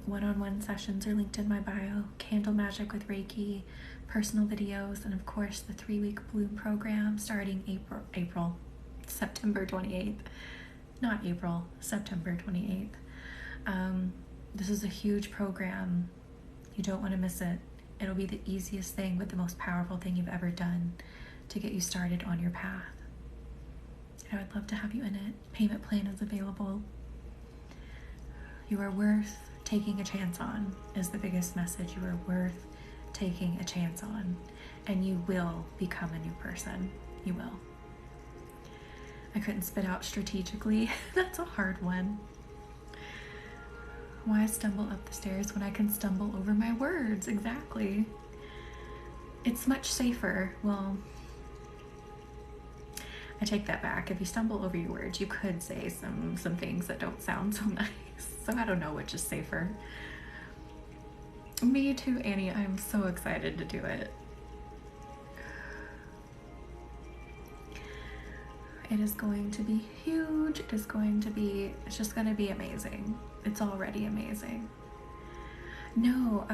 One-on-one sessions are linked in my bio. Candle Magic with Reiki, personal videos, and of course the 3-week Bloom program starting September 28th. Not April, September 28th. This is a huge program. You don't want to miss it. It'll be the easiest thing but the most powerful thing you've ever done to get you started on your path. And I would love to have you in it. Payment plan is available. You are worth taking a chance on is the biggest message. You are worth taking a chance on, and you will become a new person. You will. I couldn't spit out strategically. That's a hard one. Why stumble up the stairs when I can stumble over my words? Exactly. It's much safer. Well, I take that back. If you stumble over your words, you could say some things that don't sound so nice. So I don't know which is safer. Me too, Annie. I'm so excited to do it. It is going to be huge. It's just going to be amazing. It's already amazing. No,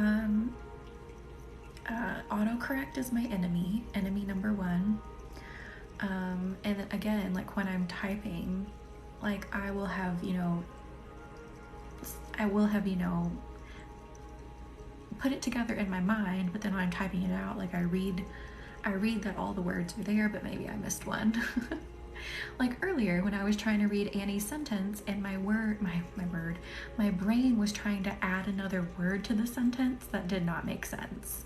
autocorrect is my enemy number one. And again, like when I'm typing, like I will have, put it together in my mind, but then when I'm typing it out, like I read that all the words are there, but maybe I missed one. Like earlier when I was trying to read Annie's sentence and my brain was trying to add another word to the sentence that did not make sense.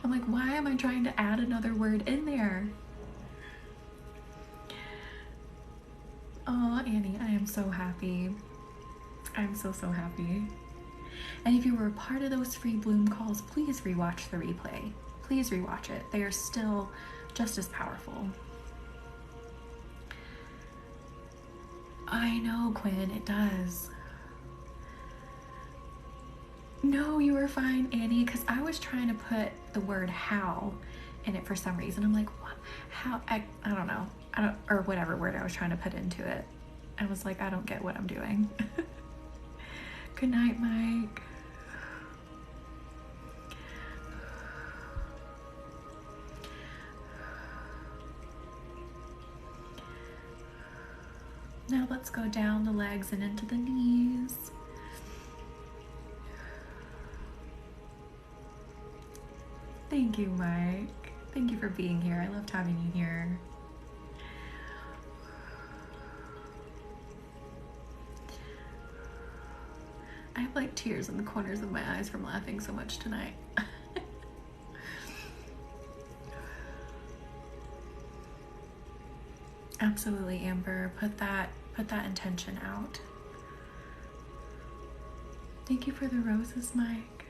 I'm like, why am I trying to add another word in there? Oh, Annie, I am so happy. I'm so happy. And if you were a part of those free Bloom calls, please rewatch the replay. Please rewatch it. They are still just as powerful. I know, Quinn, it does. No, you were fine, Annie, because I was trying to put the word how in it for some reason. I'm like, what? How? I don't know. Or whatever word I was trying to put into it. I was like, I don't get what I'm doing. Good night, Mike. Now let's go down the legs and into the knees. Thank you, Mike. Thank you for being here. I loved having you here. I have like tears in the corners of my eyes from laughing so much tonight. Absolutely, Amber. Put that intention out. Thank you for the roses, Mike.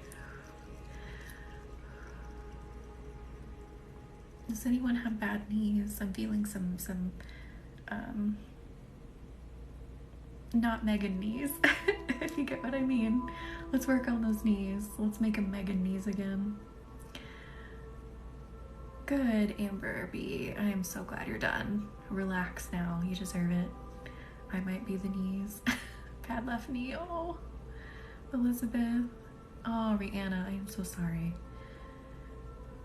Does anyone have bad knees? I'm feeling some not Megan knees, if you get what I mean. Let's work on those knees. Let's make them Megan knees again. Good, Amber B. I am so glad you're done. Relax now. You deserve it. I might be the knees. Bad left knee. Oh, Elizabeth. Oh, Rihanna. I am so sorry.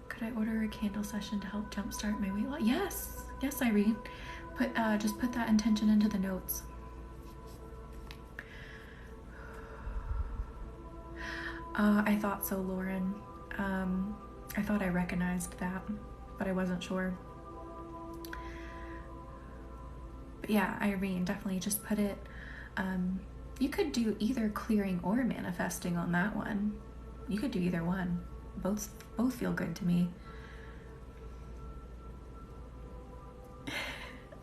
Could I order a candle session to help jumpstart my weight loss? Yes. Yes, Irene. Just put that intention into the notes. I thought so, Lauren. I thought I recognized that, but I wasn't sure. But yeah, Irene, definitely just put it. You could do either clearing or manifesting on that one. You could do either one. Both feel good to me.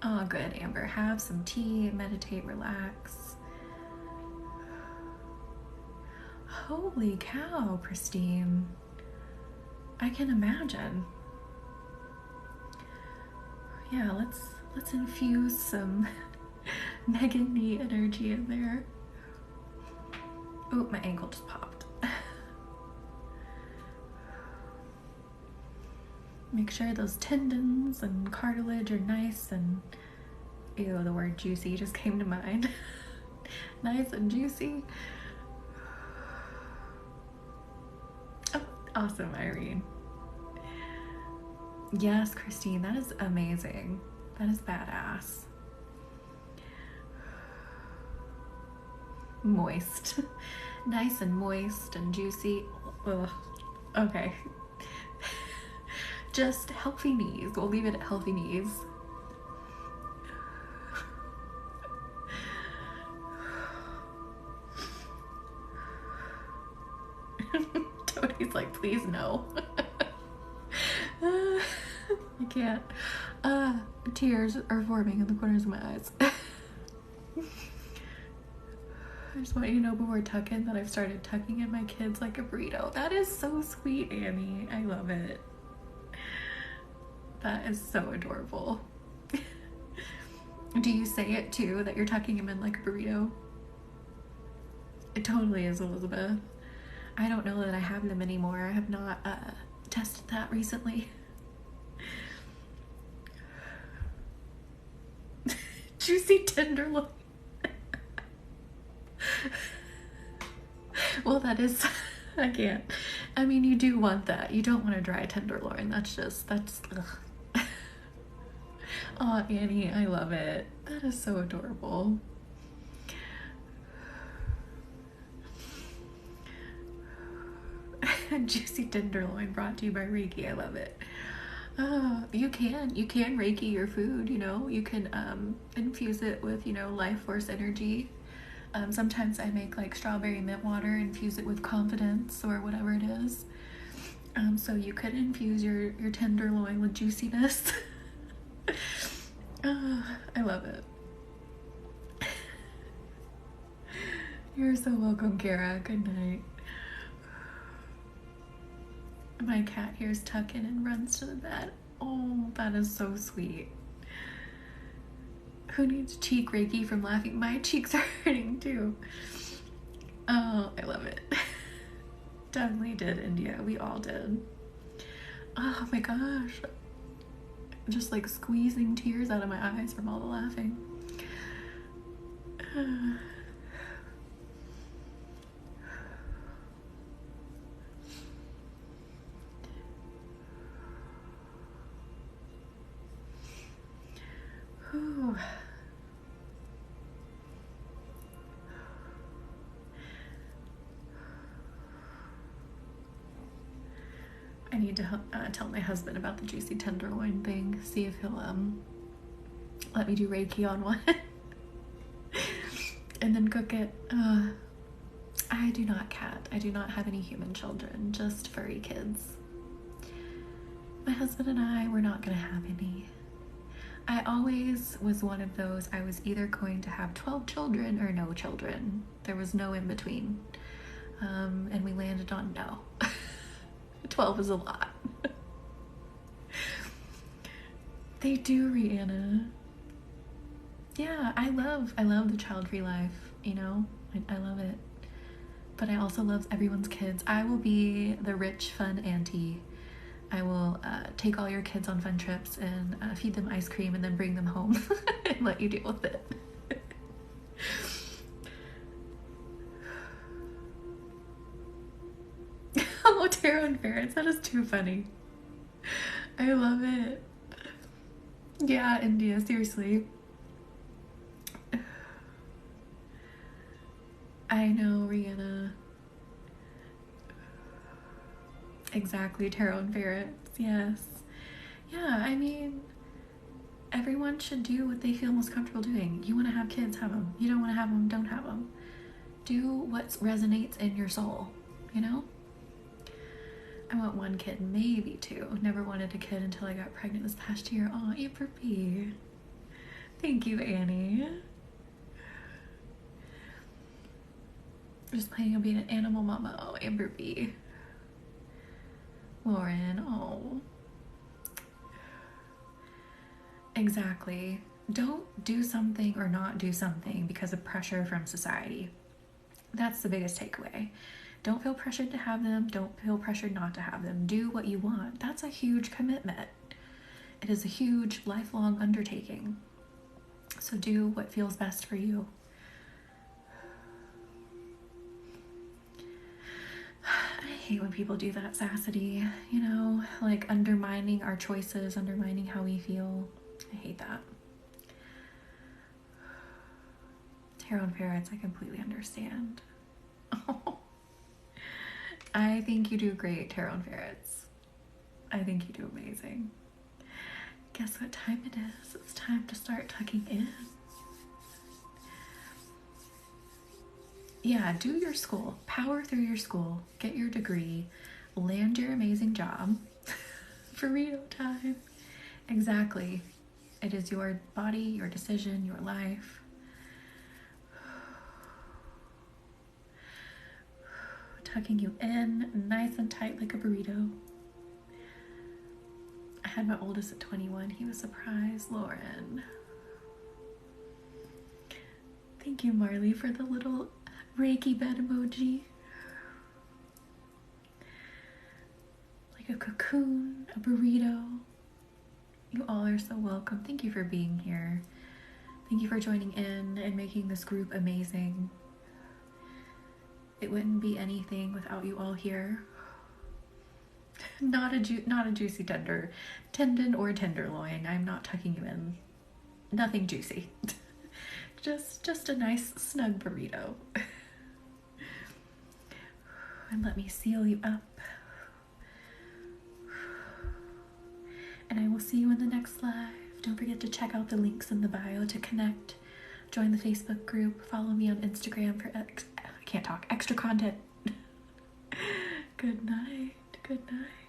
Oh, good, Amber. Have some tea, meditate, relax. Holy cow, Christine. I can imagine. Yeah, let's infuse some Megan knee energy in there. Oh, my ankle just popped. Make sure those tendons and cartilage are nice and, ew, the word juicy just came to mind. Nice and juicy. Oh, awesome, Irene. Yes, Christine, that is amazing. That is badass. Moist. Nice and moist and juicy. Ugh. Okay. Just healthy knees. We'll leave it at healthy knees. Tony's like, please no. I can't. Tears are forming in the corners of my eyes. I just want you to know before tucking that I've started tucking in my kids like a burrito. That is so sweet, Annie. I love it. That is so adorable. Do you say it too, that you're tucking him in like a burrito? It totally is, Elizabeth. I don't know that I have them anymore. I have not tested that recently. Juicy tenderloin. Well, that is, I can't. I mean, you do want that. You don't want a dry tenderloin. That's ugh. Oh, Annie, I love it. That is so adorable. Juicy tenderloin brought to you by Reiki. I love it. You can Reiki your food, you know, you can infuse it with, you know, life force energy. Sometimes I make like strawberry mint water, infuse it with confidence or whatever it is. So you could infuse your tenderloin with juiciness. I love it. You're so welcome, Kara. Good night. My cat hears tuck in and runs to the bed. Oh, that is so sweet. Who needs cheek Reiki from laughing? My cheeks are hurting too. Oh, I love it. Definitely did, India. We all did. Oh my gosh. Just like squeezing tears out of my eyes from all the laughing. Whew. I need to tell my husband about the juicy tenderloin thing. See if he'll let me do Reiki on one. And then cook it. I do not cat. I do not have any human children, just furry kids. My husband and I were not going to have any. I always was one of those, I was either going to have 12 children or no children. There was no in between. And we landed on no. 12 is a lot. They do, Rihanna. Yeah, I love the child-free life, you know? I love it. But I also love everyone's kids. I will be the rich, fun auntie. I will take all your kids on fun trips and feed them ice cream and then bring them home and let you deal with it. Oh, tarot and ferrets. That is too funny. I love it. Yeah, India, seriously. I know, Rihanna. Exactly, tarot and ferrets. Yes. Yeah, I mean, everyone should do what they feel most comfortable doing. You want to have kids, have them. You don't want to have them, don't have them. Do what resonates in your soul, you know? I want one kid, maybe two. Never wanted a kid until I got pregnant this past year. Aw, Amber B. Thank you, Annie. Just planning on being an animal mama. Oh, Amber B. Lauren, oh. Exactly. Don't do something or not do something because of pressure from society. That's the biggest takeaway. Don't feel pressured to have them. Don't feel pressured not to have them. Do what you want. That's a huge commitment. It is a huge lifelong undertaking. So do what feels best for you. I hate when people do that, Sassity, you know, like undermining our choices, undermining how we feel. I hate that. Tarot and ferrets, I completely understand. I think you do great, tarot and ferrets. I think you do amazing. Guess what time it is? It's time to start tucking in. Yeah, do your school. Power through your school. Get your degree. Land your amazing job. Burrito time. Exactly. It is your body, your decision, your life. Tucking you in nice and tight like a burrito. I had my oldest at 21. He was surprised. Lauren. Thank you, Marley, for the little Reiki bed emoji. Like a cocoon, a burrito. You all are so welcome. Thank you for being here. Thank you for joining in and making this group amazing. It wouldn't be anything without you all here. Not a juicy tendon or tenderloin. I'm not tucking you in. Nothing juicy. just a nice snug burrito. And let me seal you up. And I will see you in the next live. Don't forget to check out the links in the bio to connect. Join the Facebook group. Follow me on Instagram for I can't talk, extra content. Good night. Good night.